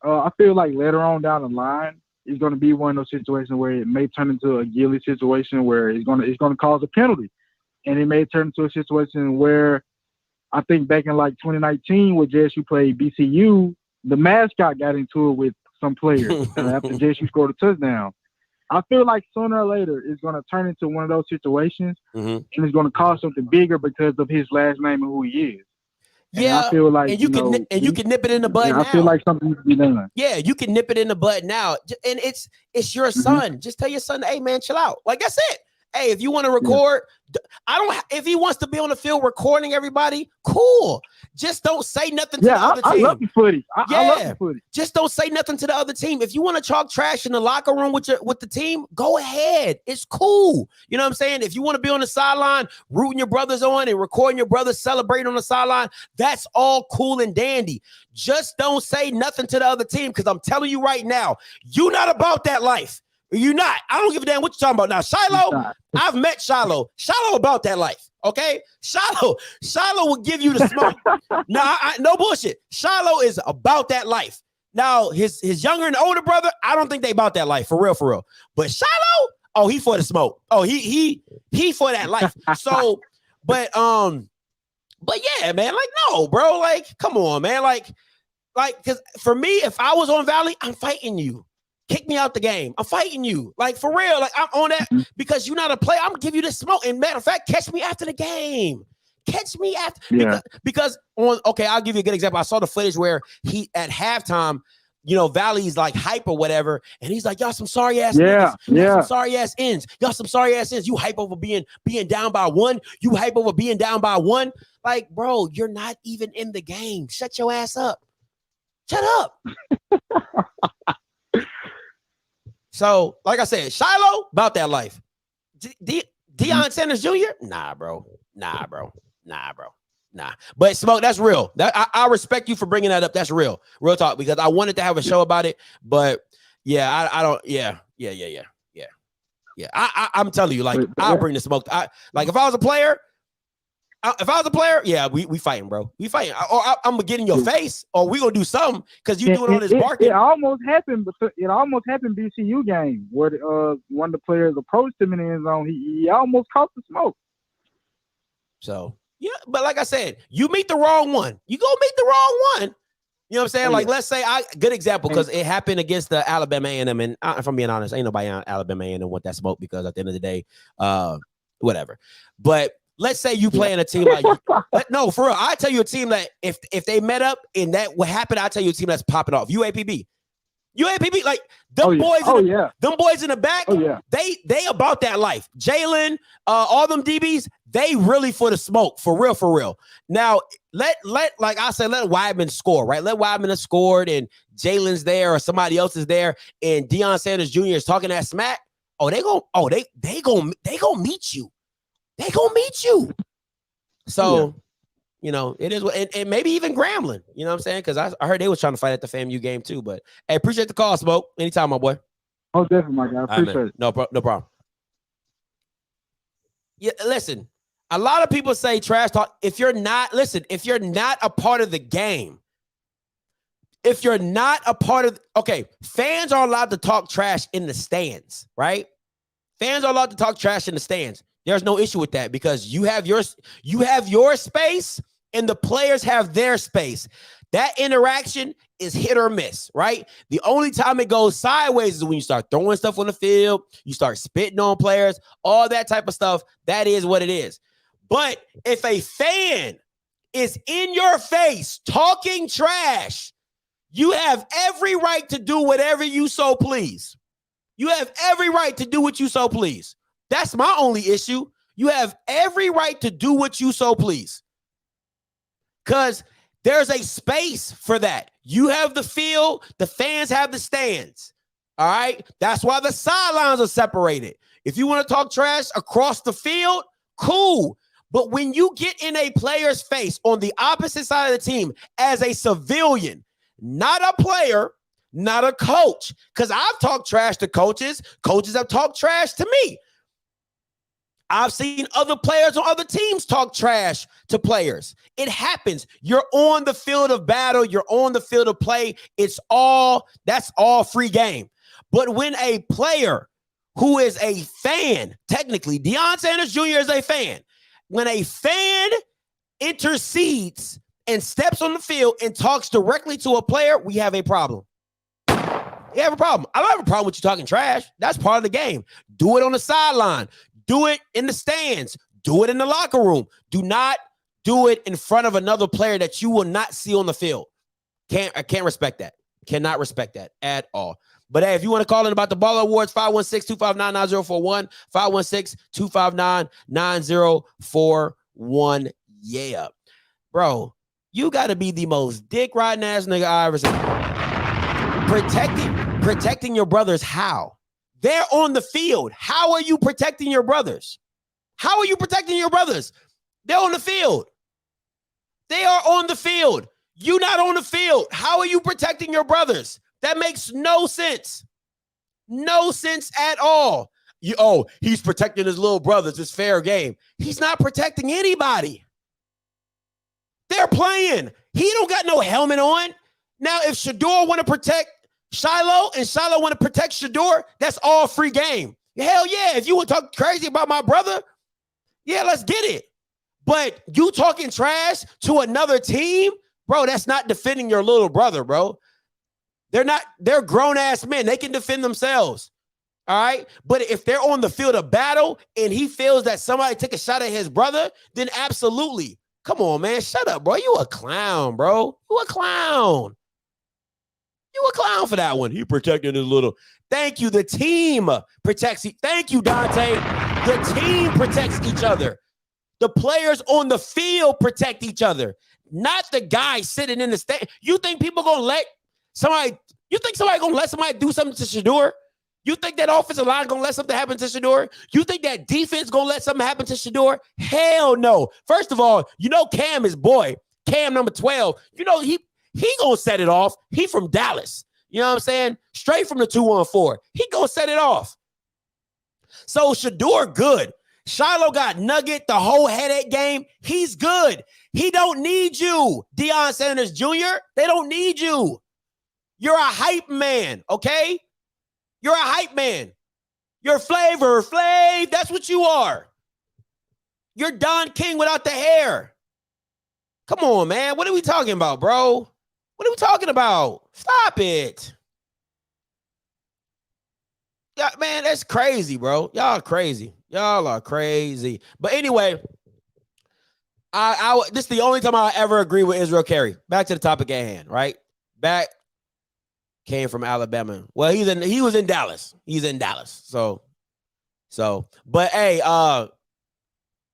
I feel like later on down the line, it's going to be one of those situations where it may turn into a Gilly situation where it's going to cause a penalty. And it may turn into a situation where I think back in like 2019 when JSU played BCU, the mascot got into it with some players after JSU scored a touchdown. I feel like sooner or later it's going to turn into one of those situations and it's going to cause something bigger because of his last name and who he is. Yeah, I feel like and you can nip it in the bud now. I feel like something needs to be done. Yeah, you can nip it in the bud now, and it's your son. Just tell your son, hey man, chill out. Like that's it. Hey, if you want to record, if he wants to be on the field recording everybody, cool. Just don't say nothing to the other team. I love the footage. I love the footage. Just don't say nothing to the other team. If you want to talk trash in the locker room with the team, go ahead. It's cool. You know what I'm saying? If you want to be on the sideline, rooting your brothers on and recording your brothers celebrating on the sideline, that's all cool and dandy. Just don't say nothing to the other team, because I'm telling you right now, you're not about that life. You're not. I don't give a damn what you're talking about now. Shiloh, I've met Shiloh. Shiloh about that life, okay? Shiloh will give you the smoke. No bullshit. Shiloh is about that life. Now, his younger and older brother, I don't think they about that life, for real. But Shiloh, oh, he for the smoke. Oh, he for that life. So, but yeah, man, like, no, bro, like, come on, man, like, because for me, if I was on Valley, I'm fighting you. Kick me out the game. I'm fighting you. Like, for real. Like, I'm on that because you're not a player. I'm going to give you this smoke. And matter of fact, catch me after the game. Catch me after. Because I'll give you a good example. I saw the footage where he, at halftime, you know, Valley's like hype or whatever. And he's like, y'all some sorry ass niggas. Y'all some sorry ass ends. Y'all some sorry ass ends. You hype over being down by one. You hype over being down by one. Like, bro, you're not even in the game. Shut your ass up. Shut up. So, like I said, Shiloh, about that life. Deion Sanders Jr.? Nah, bro. But Smoke, that's real. I respect you for bringing that up. That's real. Real talk, because I wanted to have a show about it. But, yeah, I don't. Yeah. I'm telling you, like, I'll bring the smoke. If I was a player, yeah, we fighting, bro. We fighting. Or I'm gonna get in your face, or we gonna do something, because you doing all this barking. It almost happened, but it almost happened BCU game where one of the players approached him in the end zone. He almost caught the smoke. So yeah, but like I said, you meet the wrong one. You go meet the wrong one. You know what I'm saying? Like, let's say good example, because it happened against the Alabama A&M, and if I'm being honest, ain't nobody on Alabama A&M want that smoke, because at the end of the day, whatever. But let's say you play in a team like no, for real. I tell you a team that if they met up and that what happened, I tell you a team that's popping off. UAPB, like them boys in the back. They about that life. Jalen, all them DBs, they really for the smoke, for real. Now let like I said, let WIDEMAN score, right? Let WIDEMAN have scored and Jalen's there or somebody else is there and Deion Sanders Jr. is talking that smack. They gonna meet you. They gonna meet you. So, you know, it is, and maybe even Grambling. You know what I'm saying? Because I heard they was trying to fight at the FAMU game too. But hey, appreciate the call, Smoke. Anytime, my boy. Oh, definitely, my guy. Appreciate it. No problem. Yeah, listen. A lot of people say trash talk. If you're not a part of the game, fans are allowed to talk trash in the stands, right? Fans are allowed to talk trash in the stands. There's no issue with that, because you have your space and the players have their space. That interaction is hit or miss, right? The only time it goes sideways is when you start throwing stuff on the field, you start spitting on players, all that type of stuff. That is what it is. But if a fan is in your face talking trash, you have every right to do whatever you so please. You have every right to do what you so please. That's my only issue. You have every right to do what you so please, because there's a space for that. You have the field, the fans have the stands. All right. That's why the sidelines are separated. If you want to talk trash across the field, cool. But when you get in a player's face on the opposite side of the team as a civilian, not a player, not a coach, because I've talked trash to coaches. Coaches have talked trash to me. I've seen other players on other teams talk trash to players. It happens. You're on the field of battle. You're on the field of play. That's all free game. But when a player who is a fan, technically, Deion Sanders Jr. is a fan. When a fan intercedes and steps on the field and talks directly to a player, we have a problem. You have a problem. I don't have a problem with you talking trash. That's part of the game. Do it on the sideline. Do it in the stands. Do it in the locker room. Do not do it in front of another player that you will not see on the field. I can't respect that. Cannot respect that at all. But hey, if you want to call in about the Baller Awards, 516-259-9041, 516-259-9041. Yeah. Bro, you got to be the most dick riding ass nigga I ever seen. Protecting your brothers, how? They're on the field. How are you protecting your brothers? How are you protecting your brothers? They're on the field. They are on the field. You not on the field. How are you protecting your brothers? That makes no sense. No sense at all. He's protecting his little brothers. It's fair game. He's not protecting anybody. They're playing. He don't got no helmet on. Now, if Shador want to protect Shiloh and Shiloh want to protect Shador, that's all free game. Hell yeah. If you want to talk crazy about my brother, yeah, let's get it. But you talking trash to another team, bro, that's not defending your little brother, bro. They're grown-ass men. They can defend themselves. All right. But if they're on the field of battle and he feels that somebody took a shot at his brother, then absolutely. Come on, man. Shut up, bro. You a clown, bro. You a clown. You a clown for that one. He protected his little. Thank you. The team protects. Thank you, Dante. The team protects each other. The players on the field protect each other, not the guy sitting in the stand. You think people gonna let somebody? You think somebody gonna let somebody do something to Shador? You think that offensive line gonna let something happen to Shador? You think that defense gonna let something happen to Shador? Hell no. First of all, you know Cam is boy. Cam number 12. You know he gonna set it off. He from Dallas. You know what I'm saying? Straight from the 214. He gonna set it off. So Shador good. Shiloh got nugget the whole headache game. He's good. He don't need you, Deion Sanders Jr. They don't need you. You're a hype man, okay? You're a hype man. You're Flavor Flav. That's what you are. You're Don King without the hair. Come on, man. What are we talking about, bro? What are we talking about? Stop it. Yeah, man, that's crazy, bro. Y'all crazy. Y'all are crazy. But anyway, this is the only time I ever agree with Israel Carey. Back to the topic at hand, right? Back came from Alabama. Well, he was in Dallas. He's in Dallas. So, but hey,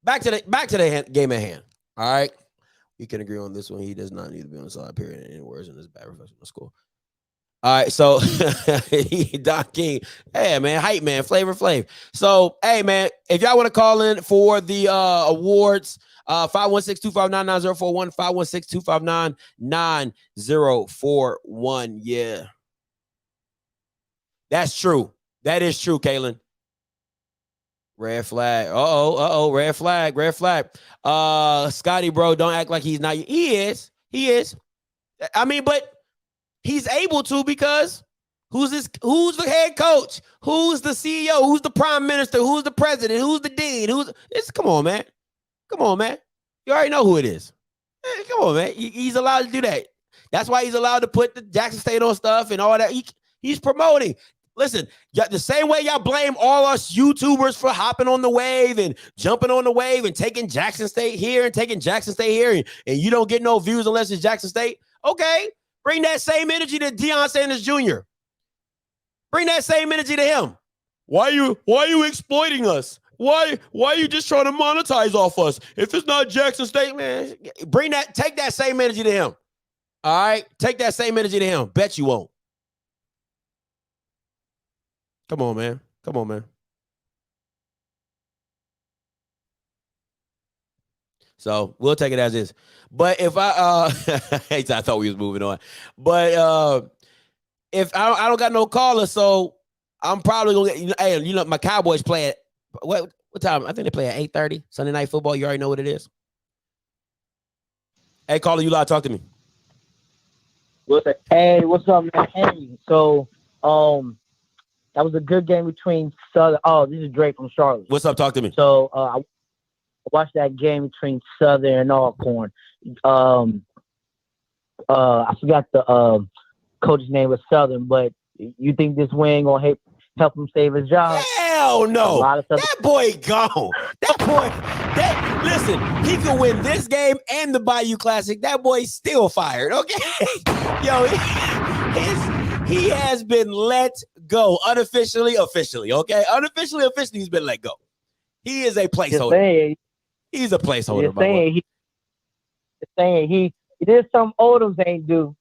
back to the game at hand. All right. We can agree on this one. He does not need to be on the side, period, any words in this bad professional school. All right, so Don King, hey man, hype man, Flavor Flav. So hey man, if y'all want to call in for the awards, 516-259-9041, 516-259-9041. Yeah, that's true. That is true, Kaylin. Red flag. Red flag. Red flag. Scotty, bro, don't act like he's not. He is. I mean, but he's able to because who's the head coach? Who's the CEO? Who's the prime minister? Who's the president? Who's the dean? Come on, man. Come on, man. You already know who it is. Hey, come on, man. He's allowed to do that. That's why he's allowed to put the Jackson State on stuff and all that. He's promoting. Listen, the same way y'all blame all us YouTubers for hopping on the wave and jumping on the wave and taking Jackson State here and taking Jackson State here, and you don't get no views unless it's Jackson State. Okay, bring that same energy to Deion Sanders Jr. Bring that same energy to him. Why are you exploiting us? Why are you just trying to monetize off us? If it's not Jackson State, man, take that same energy to him. All right, take that same energy to him. Bet you won't. Come on, man. Come on, man. So we'll take it as is. But if I thought we was moving on. But if I don't got no caller, so I'm probably gonna get, hey, my Cowboys play at what time? I think they play at 8:30 Sunday Night Football. You already know what it is. Hey, caller, you live, talk to me. Hey, what's up, man? Hey, so that was a good game between Southern. Oh, this is Drake from Charlotte. What's up? Talk to me. So I watched that game between Southern and Alcorn. I forgot the coach's name was Southern, but you think this win gonna help him save his job? Hell no. That boy gone. That Listen, he could win this game and the Bayou Classic. That boy's still fired. Okay, yo, he has been let go unofficially, officially. Okay, unofficially, officially, he's been let go. He is a placeholder. He's a placeholder. Saying he did some Odoms ain't do.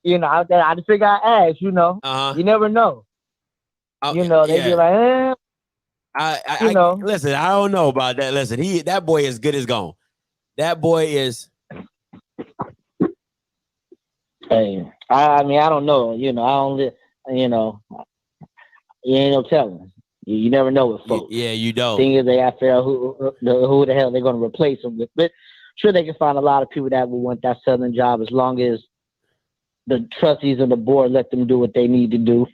You know, I just figure I ask. You know, you never know. You know, they be like, you know. Listen, I don't know about that. Listen, that boy is good as gone. That boy is. Hey, I mean, I don't know. You know, I don't. You know, you ain't no telling. You never know with folks. Yeah, you don't. Thing is, they have to figure out who the hell they're going to replace him with. But sure, they can find a lot of people that will want that Southern job as long as the trustees and the board let them do what they need to do.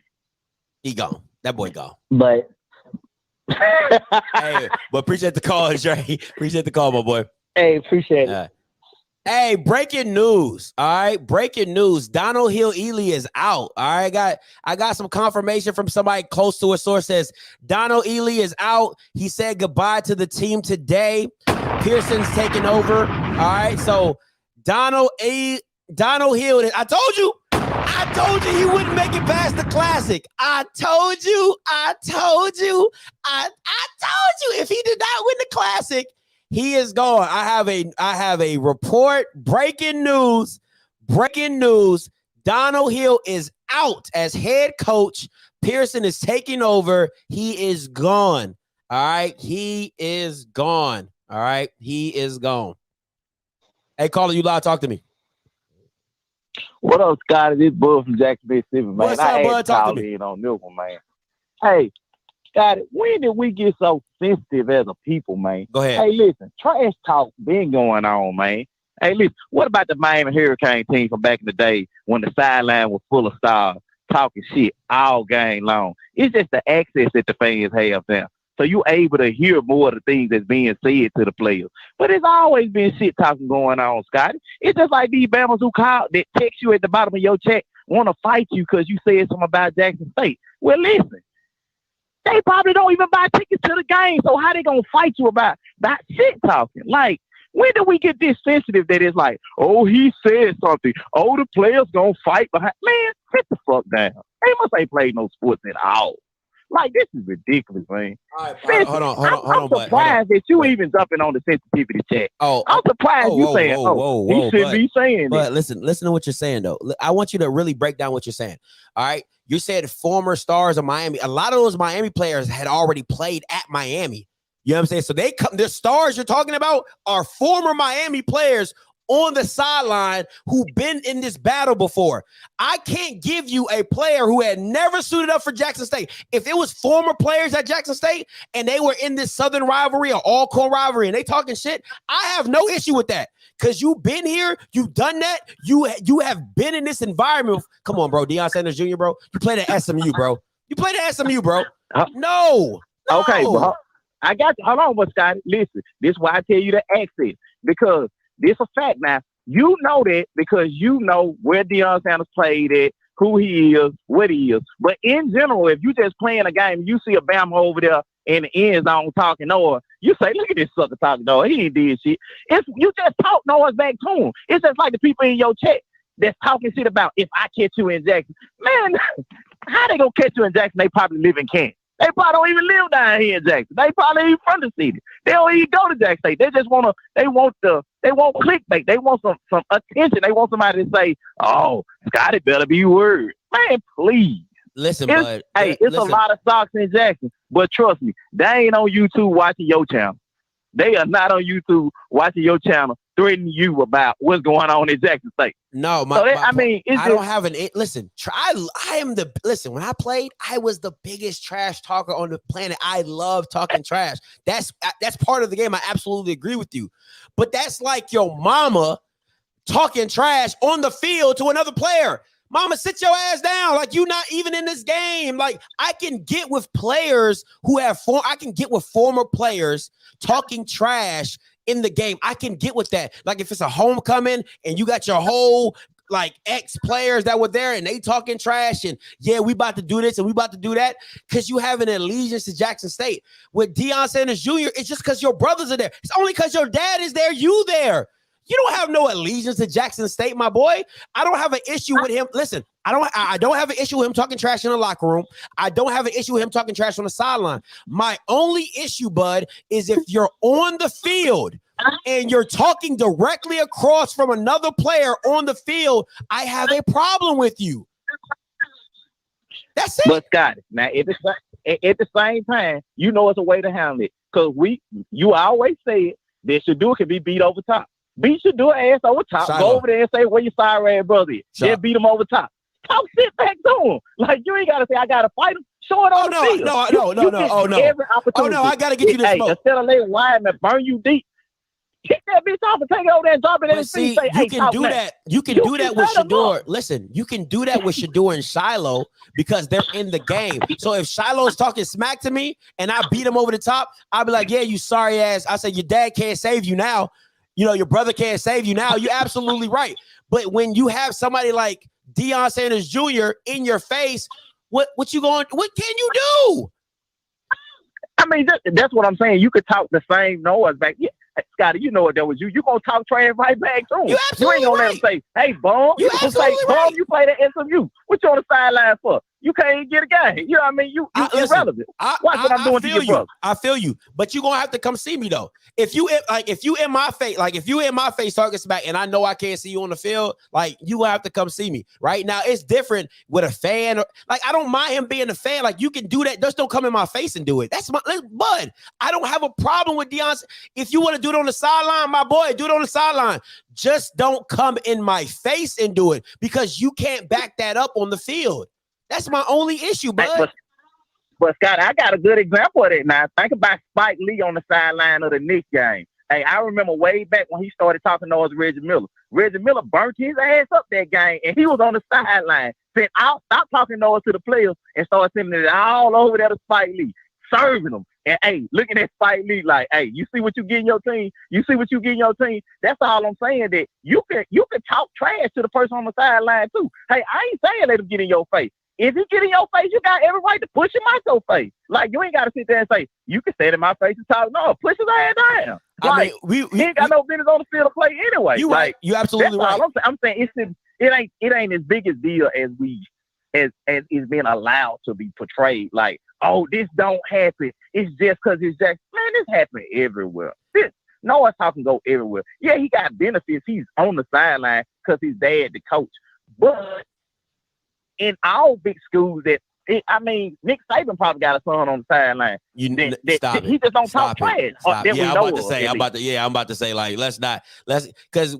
He gone. That boy gone. But hey, but appreciate the call, Dre. Appreciate the call, my boy. Hey, appreciate it. Hey, breaking news. All right, breaking news. Donald Hill-Ely is out. All right, I got some confirmation from somebody close to a source. Says Donald Ely is out. He said goodbye to the team today. Pearson's taking over. All right, so Donald Hill. I told you he wouldn't make it past the Classic. I told you. If he did not win the Classic, he is gone. I have a report. Breaking news. Donald Hill is out as head coach. Pearson is taking over. He is gone. All right. He is gone. All right. He is gone. Hey, caller, you live. Talk to me. What up, Scotty? This Bud from Jackson, Mississippi, man. What's up, Bud? Talk to me. On this one, man. Hey, Scotty, when did we get so sensitive as a people, man? Go ahead. Hey, listen, trash talk been going on, man. Hey, listen, what about the Miami Hurricane team from back in the day when the sideline was full of stars talking shit all game long? It's just the access that the fans have now. So you're able to hear more of the things that's being said to the players. But it's always been shit talking going on, Scotty. It's just like these Bammers who call that text you at the bottom of your chat want to fight you because you said something about Jackson State. Well, listen, they probably don't even buy tickets to the game. So how they going to fight you about shit talking? Like, when do we get this sensitive that it's like, oh, he said something. Oh, the players going to fight behind. Man, sit the fuck down. They must ain't played no sports at all. Like, this is ridiculous, man. All right, hold on. I'm surprised that you even jumping on the sensitivity chat. I'm surprised you saying, he shouldn't be saying But listen to what you're saying, though. I want you to really break down what you're saying. All right? You said former stars of Miami. A lot of those Miami players had already played at Miami. You know what I'm saying? So the stars you're talking about are former Miami players on the sideline who've been in this battle before. I can't give you a player who had never suited up for Jackson State. If it was former players at Jackson State and they were in this Southern rivalry or Alcorn rivalry and they talking shit, I have no issue with that because you've been here, you've done that, you have been in this environment. Come on, bro. Deion Sanders Jr., bro. You played at SMU, bro. No. Okay, bro. I got you. Hold on, but Scotty, listen. This is why I tell you to access because this a fact now. You know that because you know where Deion Sanders played at, who he is, what he is. But in general, if you just playing a game, you see a Bama over there in the end zone talking Noah, you say, look at this sucker talking Noah. He ain't did shit. If you just talk Noah's back to him. It's just like the people in your chat that's talking shit about if I catch you in Jackson. Man, how they gonna catch you in Jackson? They probably live in Kansas. They probably don't even live down here in Jackson. They probably ain't from the city. They don't even go to Jackson State. They just want clickbait. They want some attention. They want somebody to say, oh, Scotty better be word. Man, please. Listen, it's a lot of stocks in Jackson, but trust me, they ain't on YouTube watching your channel. They are not on YouTube watching your channel threatening you about what's going on in Jackson State. No, when I played, I was the biggest trash talker on the planet. I love talking trash. That's part of the game. I absolutely agree with you. But that's like your mama talking trash on the field to another player. Mama, sit your ass down. Like, you not even in this game. Like, I can get with players I can get with former players talking trash in the game. I can get with that. Like, if it's a homecoming and you got your whole like ex-players that were there and they talking trash and yeah, we about to do this and we about to do that because you have an allegiance to Jackson State. With Deion Sanders Jr., it's just because your brothers are there. It's only because your dad is there, you there. You don't have no allegiance to Jackson State, my boy. I don't have an issue with him. Listen, I don't have an issue with him talking trash in the locker room. I don't have an issue with him talking trash on the sideline. My only issue, bud, is if you're on the field and you're talking directly across from another player on the field, I have a problem with you. That's it. But Scott, now at the same time, you know it's a way to handle it. Because you always say that Shador can be beat over top. Beat Shador ass over top. Shiloh. Go over there and say where your sorry ass brother is. Then beat him over top. Talk shit back to him. Like you ain't gotta say I gotta fight him. Show it on the field. No. Oh no, I gotta get you this smoke. Instead of letting Wideman burn you deep, kick that bitch off and take it over there and drop it in his feet. You can do that. You can do that with Shador. Listen, you can do that with Shador and Shiloh because they're in the game. So if Shiloh's talking smack to me and I beat him over the top, I'll be like, yeah, you sorry ass. I said, your dad can't save you now. You know, your brother can't save you now. You're absolutely right. But when you have somebody like Deion Sanders Jr. in your face, what can you do? I mean, that's what I'm saying. You could talk the same noise back. Yeah, Scotty, you know what that was you. You gonna talk trash right back to him. You ain't gonna let him say, "Hey, bum." You gonna say, "Bum, you play that SMU. What you on the sideline for? You can't even get a game." You know what I mean? You irrelevant. Watch what I'm doing to your brother. I feel you, but you gonna have to come see me though. If you in my face talking smack, and I know I can't see you on the field, like you gonna have to come see me. Right now, it's different with a fan. Like I don't mind him being a fan. Like you can do that. Just don't come in my face and do it. That's my bud. I don't have a problem with Deion. If you want to do it on the sideline, my boy, do it on the sideline. Just don't come in my face and do it because you can't back that up on the field. That's my only issue, bud. But Scott, I got a good example of that now. Think about Spike Lee on the sideline of the Knicks game. Hey, I remember way back when he started talking to us, Reggie Miller. Reggie Miller burnt his ass up that game, and he was on the sideline. Said, "I'll stop talking to the players," and started sending it all over there to Spike Lee, serving them. And hey, looking at Spike Lee like, "Hey, you see what you get in your team? You see what you get in your team?" That's all I'm saying. That you can talk trash to the person on the sideline too. Hey, I ain't saying let him get in your face. If he get in your face, you got every right to push him out your face. Like, you ain't got to sit there and say, you can stand in my face and talk. No, push his ass down. Like, he ain't got no business on the field to play anyway. You right. You absolutely right. I'm saying it ain't as big a deal as is being allowed to be portrayed. Like, oh, this don't happen. It's just because it's just, man, this happen everywhere. Noah talking go everywhere. Yeah, he got benefits. He's on the sideline because his dad the coach. But in all big schools Nick Saban probably got a son on the sideline. He just don't talk trash. I'm about to say, like, because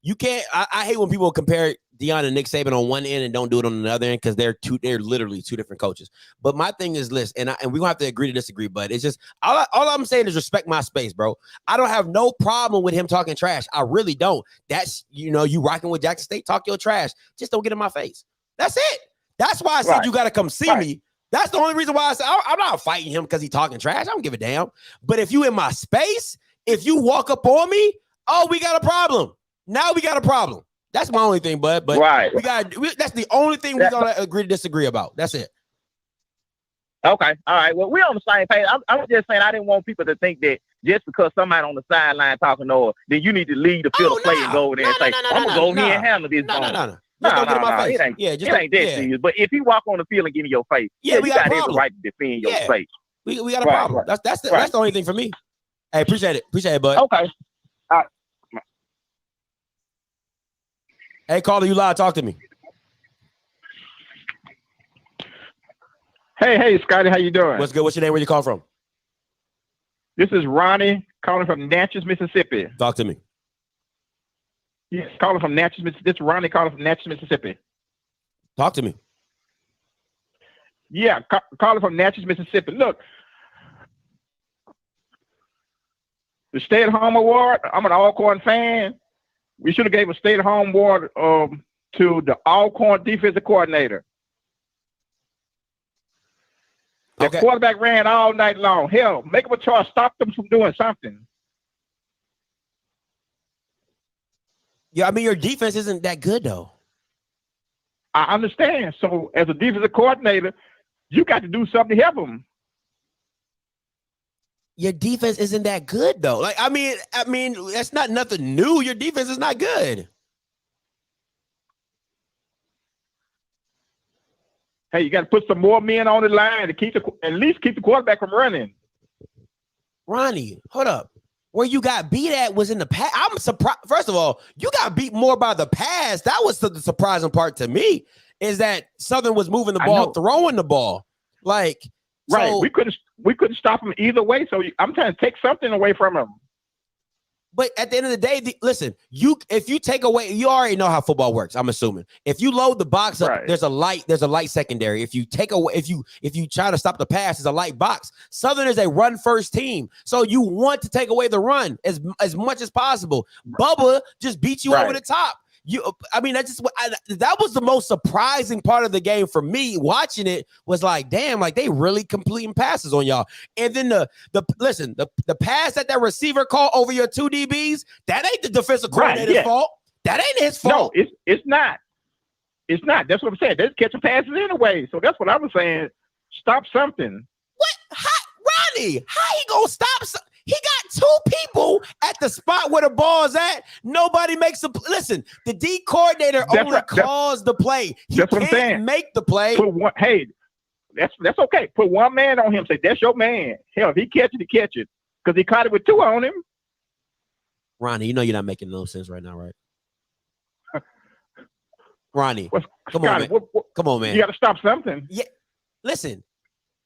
you can't, I hate when people compare Deion and Nick Saban on one end and don't do it on the other end because they're literally two different coaches. But my thing is this, and we're gonna have to agree to disagree, but it's just all I'm saying is respect my space, bro. I don't have no problem with him talking trash. I really don't. That's, you rocking with Jackson State, talk your trash. Just don't get in my face. That's it. That's why I said you got to come see me. That's the only reason why I said I'm not fighting him because he's talking trash. I don't give a damn. But if you in my space, if you walk up on me, oh, we got a problem. Now we got a problem. That's my only thing, bud. But that's the only thing we're gonna agree to disagree about. That's it. Okay. All right. Well, we're on the same page. I'm just saying I didn't want people to think that just because somebody on the sideline talking to her, then you need to leave the field of play and go over there and say, I'm gonna go here and handle this. No. Don't get in my face. It ain't that serious. But if you walk on the field and get in your face, we got every right to defend your face. We got a problem. That's the only thing for me. Hey, appreciate it, bud. Okay. All right. Hey, caller, you live. Talk to me. Hey, Scotty, how you doing? What's good? What's your name? Where you call from? This is Ronnie calling from Natchez, Mississippi. Talk to me. Yes, calling from Natchez, Mississippi. This is Ronnie calling from Natchez, Mississippi. Talk to me. Yeah, calling from Natchez, Mississippi. Look, the stay-at-home award, I'm an ALCORN fan. We should have gave a stay-at-home award to the ALCORN defensive coordinator. The quarterback ran all night long. Hell, make them a charge. Stop them from doing something. Yeah, I mean, your defense isn't that good though. I understand. So as a defensive coordinator, you got to do something to help them. Your defense isn't that good though. Like, I mean, that's not nothing new. Your defense is not good. Hey, you got to put some more men on the line to at least keep the quarterback from running. Ronnie, hold up. Where you got beat at was in the pass. I'm surprised. First of all, you got beat more by the pass. That was the surprising part to me, is that Southern was moving the ball, throwing the ball. Like, right. So, we couldn't stop him either way. So I'm trying to take something away from him. But at the end of the day, listen, if you take away, you already know how football works. I'm assuming if you load the box up, there's a light secondary. If you take away, if you try to stop the pass, it's a light box. Southern is a run first team, so you want to take away the run as much as possible. Bubba just beat you over the top. That was the most surprising part of the game for me. Watching it was like, damn, like they really completing passes on y'all. And then the pass that receiver caught over your 2 DBs, that ain't the defensive coordinator's fault. That ain't his fault. No, it's not. It's not. That's what I'm saying. They're catching passes anyway. So that's what I was saying. Stop something. What? Ronnie, how he gonna stop something? He got 2 people at the spot where the ball's at. Nobody makes a listen. The D coordinator only calls the play. He that's what I'm saying. Make the play. Hey, that's okay. Put 1 man on him. Say that's your man. Hell, if he catch it, he catch it, because he caught it with 2 on him. Ronnie, you know you're not making no sense right now, right? Ronnie, come on, man. Come on, man. You got to stop something. Yeah, listen.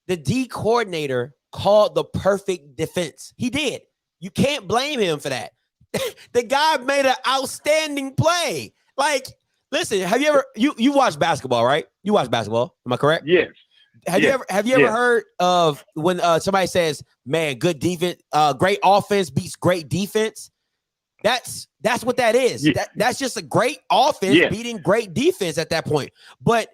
The D coordinator called the perfect defense. He did. You can't blame him for that. The guy made an outstanding play. Like, listen, have you ever you watch basketball, right? You watch basketball. Am I correct? Yes. Have you ever heard of when somebody says, man, good defense, great offense beats great defense? That's what that is. Yeah. That's just a great offense beating great defense at that point. But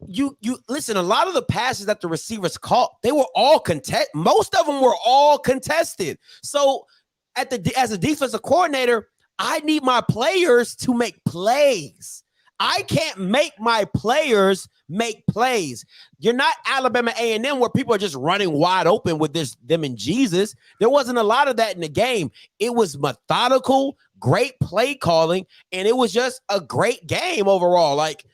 you listen, a lot of the passes that the receivers caught, they were all most of them were all contested. So as a defensive coordinator, I need my players to make plays. I can't make my players make plays. You're not Alabama A&M where people are just running wide open with them and Jesus. There wasn't a lot of that in the game. It was methodical, great play calling, and it was just a great game overall. Like,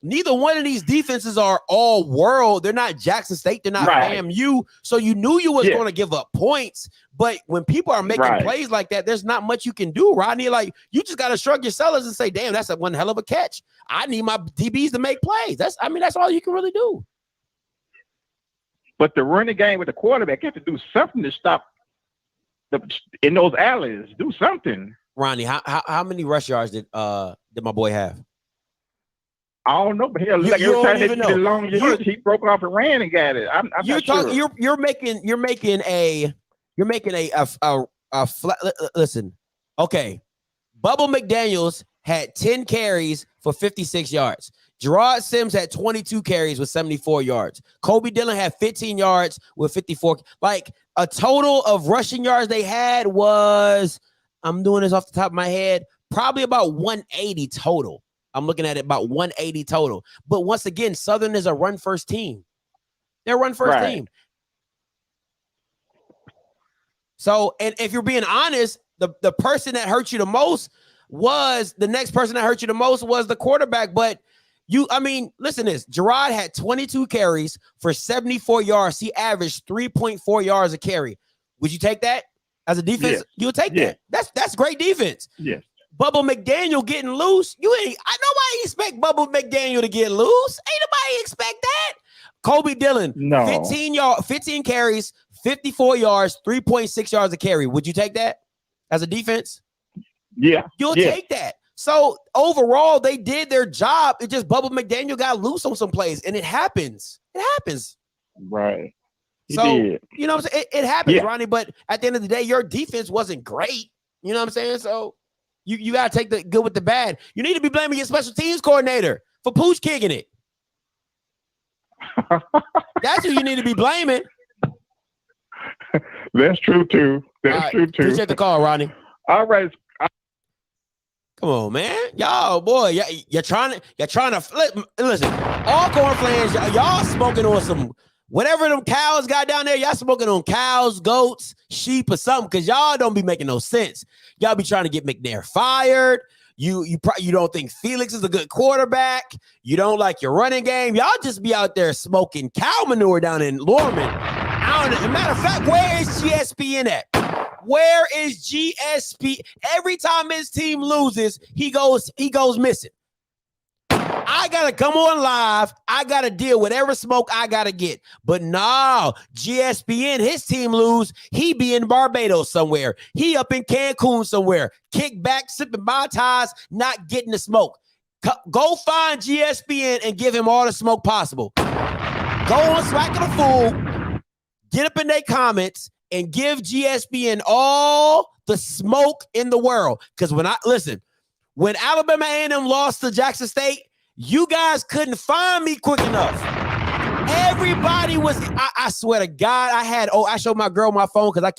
neither one of these defenses are all world. They're not Jackson State. They're not FAMU. So you knew you was going to give up points. But when people are making plays like that, there's not much you can do, Rodney. Like, you just got to shrug your shoulders and say, damn, that's one hell of a catch. I need my DBs to make plays. That's all you can really do. But the running game with the quarterback, you have to do something to stop in those alleys. Do something. Ronnie, how many rush yards did my boy have? I don't know, but hell, like every time they did the long yards, he broke off and ran and got it. I'm not sure. You're making a flat. Listen, okay. Bubba McDaniels had 10 carries for 56 yards. Gerard Sims had 22 carries with 74 yards. Kobe Dillon had 15 yards with 54. Like, a total of rushing yards they had was, I'm doing this off the top of my head, probably about 180 total. I'm looking at it about 180 total. But once again, Southern is a run first team. They're a run first team. So, and if you're being honest, the person that hurt you the most was the next person that hurt you the most was the quarterback. But listen to this. Gerard had 22 carries for 74 yards. He averaged 3.4 yards a carry. Would you take that as a defense? Yes. You'll take that. That's great defense. Yes. Bubba McDaniel getting loose. Nobody expect Bubba McDaniel to get loose. Ain't nobody expect that. Kobe Dillon, 15 carries, 54 yards, 3.6 yards a carry. Would you take that as a defense? Yeah. You'll take that. So overall, they did their job. It just Bubba McDaniel got loose on some plays, and it happens. It happens. Right. You know what I'm saying? It happens, Ronnie, but at the end of the day, your defense wasn't great. You know what I'm saying? So you got to take the good with the bad. You need to be blaming your special teams coordinator for pooch kicking it. That's who you need to be blaming. That's true, too. That's true, too. Appreciate the call, Ronnie. All right. Come on, man. Y'all, boy, you're trying to flip. Listen, ALCORN fans, y'all smoking on some whatever them cows got down there. Y'all smoking on cows, goats, sheep, or something, because y'all don't be making no sense. Y'all be trying to get McNair fired. You don't think FELIX is a good quarterback. You don't like your running game. Y'all just be out there smoking cow manure down in Lorman. I don't know. Matter of fact, where is GSPN at? Where is GSP? Every time his team loses, he goes missing. I gotta come on live. I gotta deal with whatever smoke I gotta get. But no, GSPN, his team lose. He be in Barbados somewhere. He up in Cancun somewhere. Kick back, sipping Mai Tais, not getting the smoke. Go find GSPN and give him all the smoke possible. Go on Swac the Fool. Get up in their comments and give GSPN all the smoke in the world. Because when Alabama A&M lost to Jackson State, you guys couldn't find me quick enough. Everybody was. I swear to God, I showed my girl my phone because I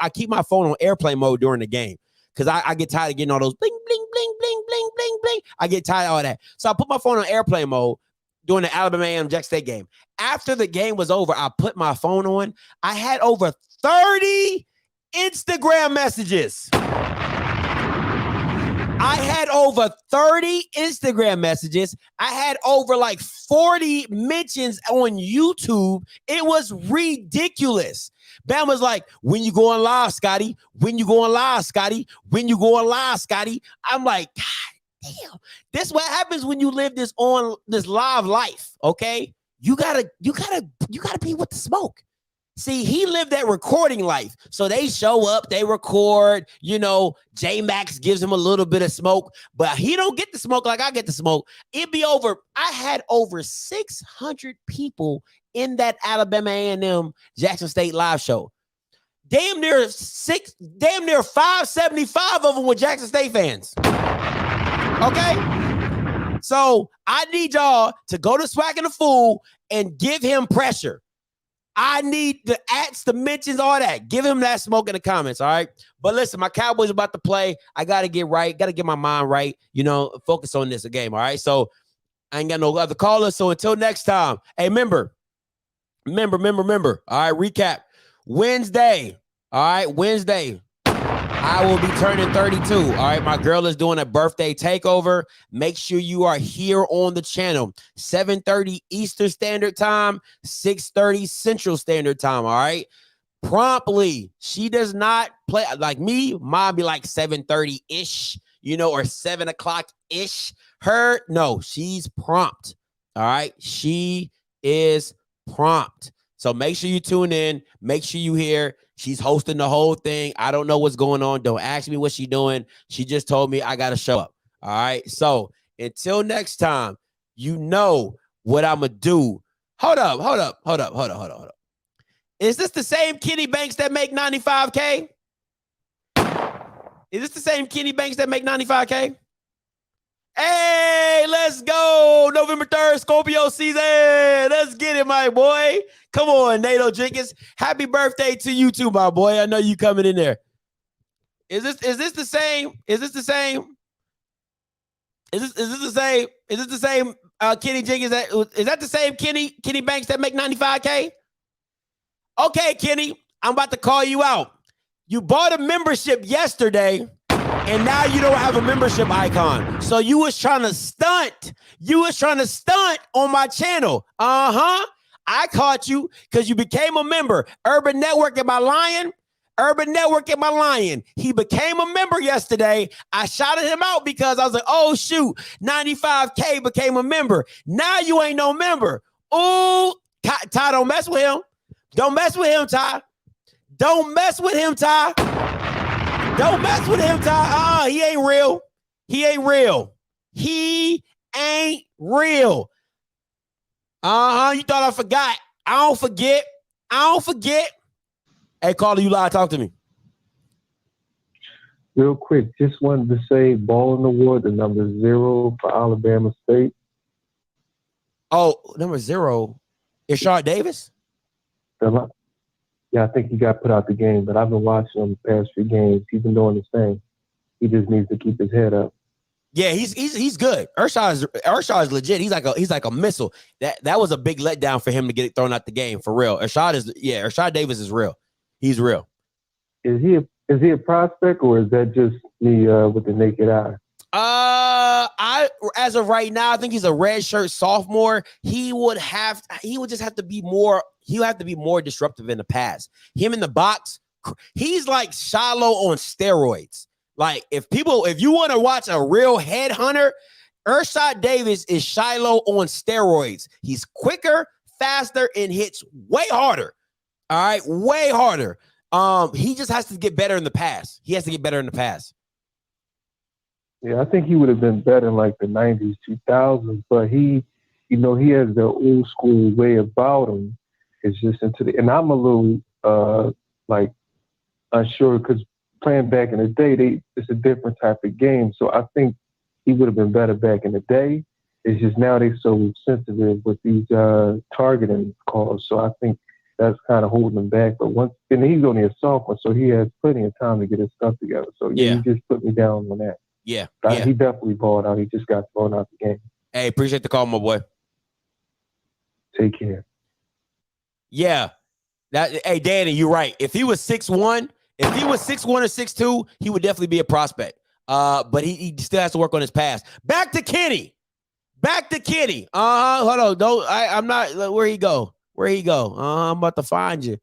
keep my phone on airplane mode during the game because I get tired of getting all those bling bling bling bling bling bling bling. I get tired of all that, so I put my phone on airplane mode during the Alabama A&M Jackson State game. After the game was over, I put my phone on. I had over 30 Instagram messages. I had over 30 Instagram messages. I had over like 40 mentions on YouTube. It was ridiculous. Bam was like, when you going live, Scotty? When you going live, Scotty? When you going live, Scotty? I'm like, God damn. This is what happens when you live this live life, okay? You gotta be with the smoke. See, he lived that recording life. So they show up, they record, J-Max gives him a little bit of smoke, but he don't get the smoke like I get the smoke. It'd be over. I had over 600 people in that Alabama A&M Jackson State live show. Damn near 575 of them were Jackson State fans. Okay? So I need y'all to go to Swac the Fool and give him pressure. I need the ats, the mentions, all that. Give him that smoke in the comments, all right? But listen, my Cowboys are about to play. I got to get right. Got to get my mind right. Focus on this game, all right? So I ain't got no other callers. So until next time, hey, remember. All right, recap. Wednesday, I will be turning 32. All right, my girl is doing a birthday takeover. Make sure you are here on the channel. 7:30 Eastern Standard Time, 6:30 Central Standard Time. All right, promptly. She does not play like me. Mine be like 7:30-ish, or 7 o'clock-ish. She's prompt. All right, she is prompt. So make sure you tune in. Make sure you hear. She's hosting the whole thing. I don't know what's going on. Don't ask me what she's doing. She just told me I got to show up. All right. So until next time, you know what I'm going to do. Hold up. Is this the same Kenny Banks that make 95K? Is this the same Kenny Banks that make 95K? Hey, let's go. November 3rd, Scorpio season. Let's get it, my boy. Come on, Nato Jenkins. Happy birthday to you too, my boy. I know you coming in there. Is this the same? Is this the same Kenny Jenkins? Is that the same Kenny Banks that make 95K? Okay, Kenny, I'm about to call you out. You bought a membership yesterday. And now you don't have a membership icon. So you was trying to stunt. On my channel. I caught you because you became a member. Urban Network, am I lying? He became a member yesterday. I shouted him out because I was like, oh, shoot, 95K became a member. Now you ain't no member. Ooh, Ty, don't mess with him. Don't mess with him, Ty. Don't mess with him, Ty. He ain't real. He ain't real. You thought I forgot. I don't forget. Hey, caller, you live. Talk to me. Real quick, just wanted to say Bowling Award, the number 0 for Alabama State. Oh, number 0. Ishard Davis? Yeah, I think he got put out the game, but I've been watching him the past few games. He's been doing the same. He just needs to keep his head up. Yeah, he's good. Urshad is legit. He's like a missile. That was a big letdown for him to get it thrown out the game for real. Urshad Davis is real. He's real. Is he a prospect, or is that just me with the naked eye? As of right now, I think he's a redshirt sophomore. He would just have to be more. He'll have to be more disruptive in the pass. Him in the box, he's like Shiloh on steroids. Like if you want to watch a real headhunter, Urshad Davis is Shiloh on steroids. He's quicker, faster, and hits way harder. All right, way harder. He just has to get better in the pass. He has to get better in the pass. Yeah, I think he would have been better in like the 90s, 2000s, but he has the old school way about him. It's just and I'm a little like unsure because playing back in the day, it's a different type of game. So I think he would have been better back in the day. It's just now they're so sensitive with these targeting calls. So I think that's kind of holding him back. But and he's only a sophomore, so he has plenty of time to get his stuff together. So yeah, he just put me down on that. Yeah. He definitely balled out. He just got thrown out the game. Hey, appreciate the call, my boy. Take care. Yeah. Hey, Danny, you're right. If he was 6'1", or 6'2", he would definitely be a prospect. But he still has to work on his pass. Back to Kenny. Hold on. No, I'm not. Where he go? I'm about to find you.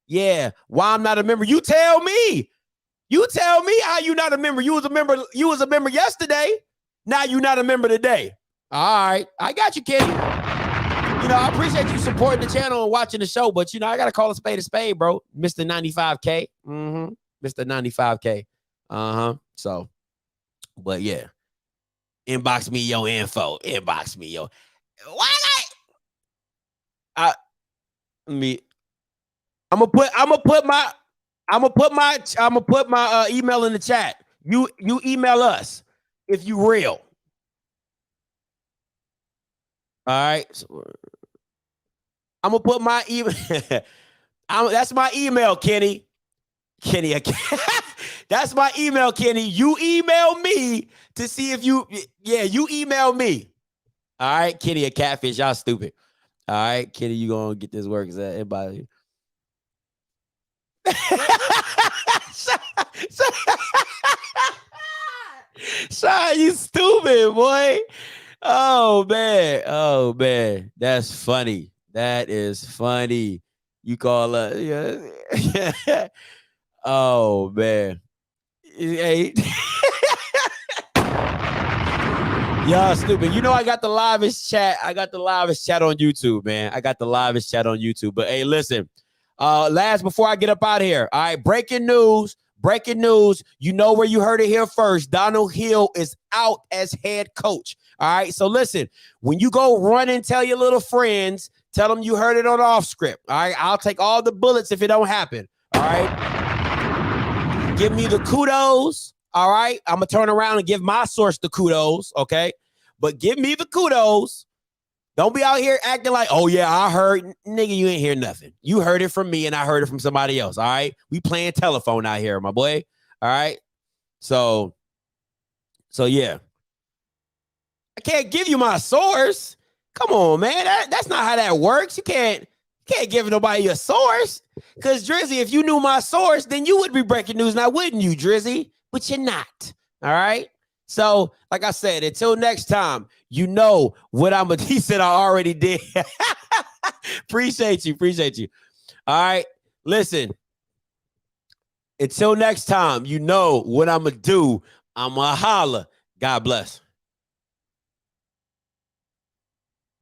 Yeah. Why I'm not a member? You tell me. How you not a member? You was a member yesterday. Now you not a member today. All right. I got you, Kenny. I appreciate you supporting the channel and watching the show, but I gotta call a spade, bro. Mr. 95K. Mr. 95K. So, but yeah. Inbox me your info. Why not? I'm gonna put my email in the chat. You email us if you real. All right. So, I'm gonna put my email. That's my email, Kenny. That's my email, Kenny. You email me to see if you email me. All right, Kenny, a catfish. Y'all stupid. All right, Kenny, you gonna get this work? Is that everybody? Shy, you stupid, boy. Oh man. That's funny. That is funny. You call yeah. Oh man. Hey. Y'all stupid. I got the livest chat. on YouTube, man. But hey, listen. Before I get up out of here. All right, breaking news. You know where you heard it here first. Donald Hill is out as head coach. All right, so listen, when you go run and tell your little friends, tell them you heard it on Offscript. All right, I'll take all the bullets if it don't happen. All right, give me the kudos. All right, I'm gonna turn around and give my source the kudos. Okay, but give me the kudos. Don't be out here acting like, oh yeah, I heard. Nigga, you ain't hear nothing. You heard it from me and I heard it from somebody else. All right, we playing telephone out here, my boy. All right, so yeah. I can't give you my source. Come on, man. That's not how that works. You can't give nobody your source. Because Drizzy, if you knew my source, then you would be breaking news now, wouldn't you, Drizzy? But you're not. All right. So, like I said, until next time, you know what he said I already did. Appreciate you. All right. Listen. Until next time, you know what I'm going to do. I'm going to holler. God bless.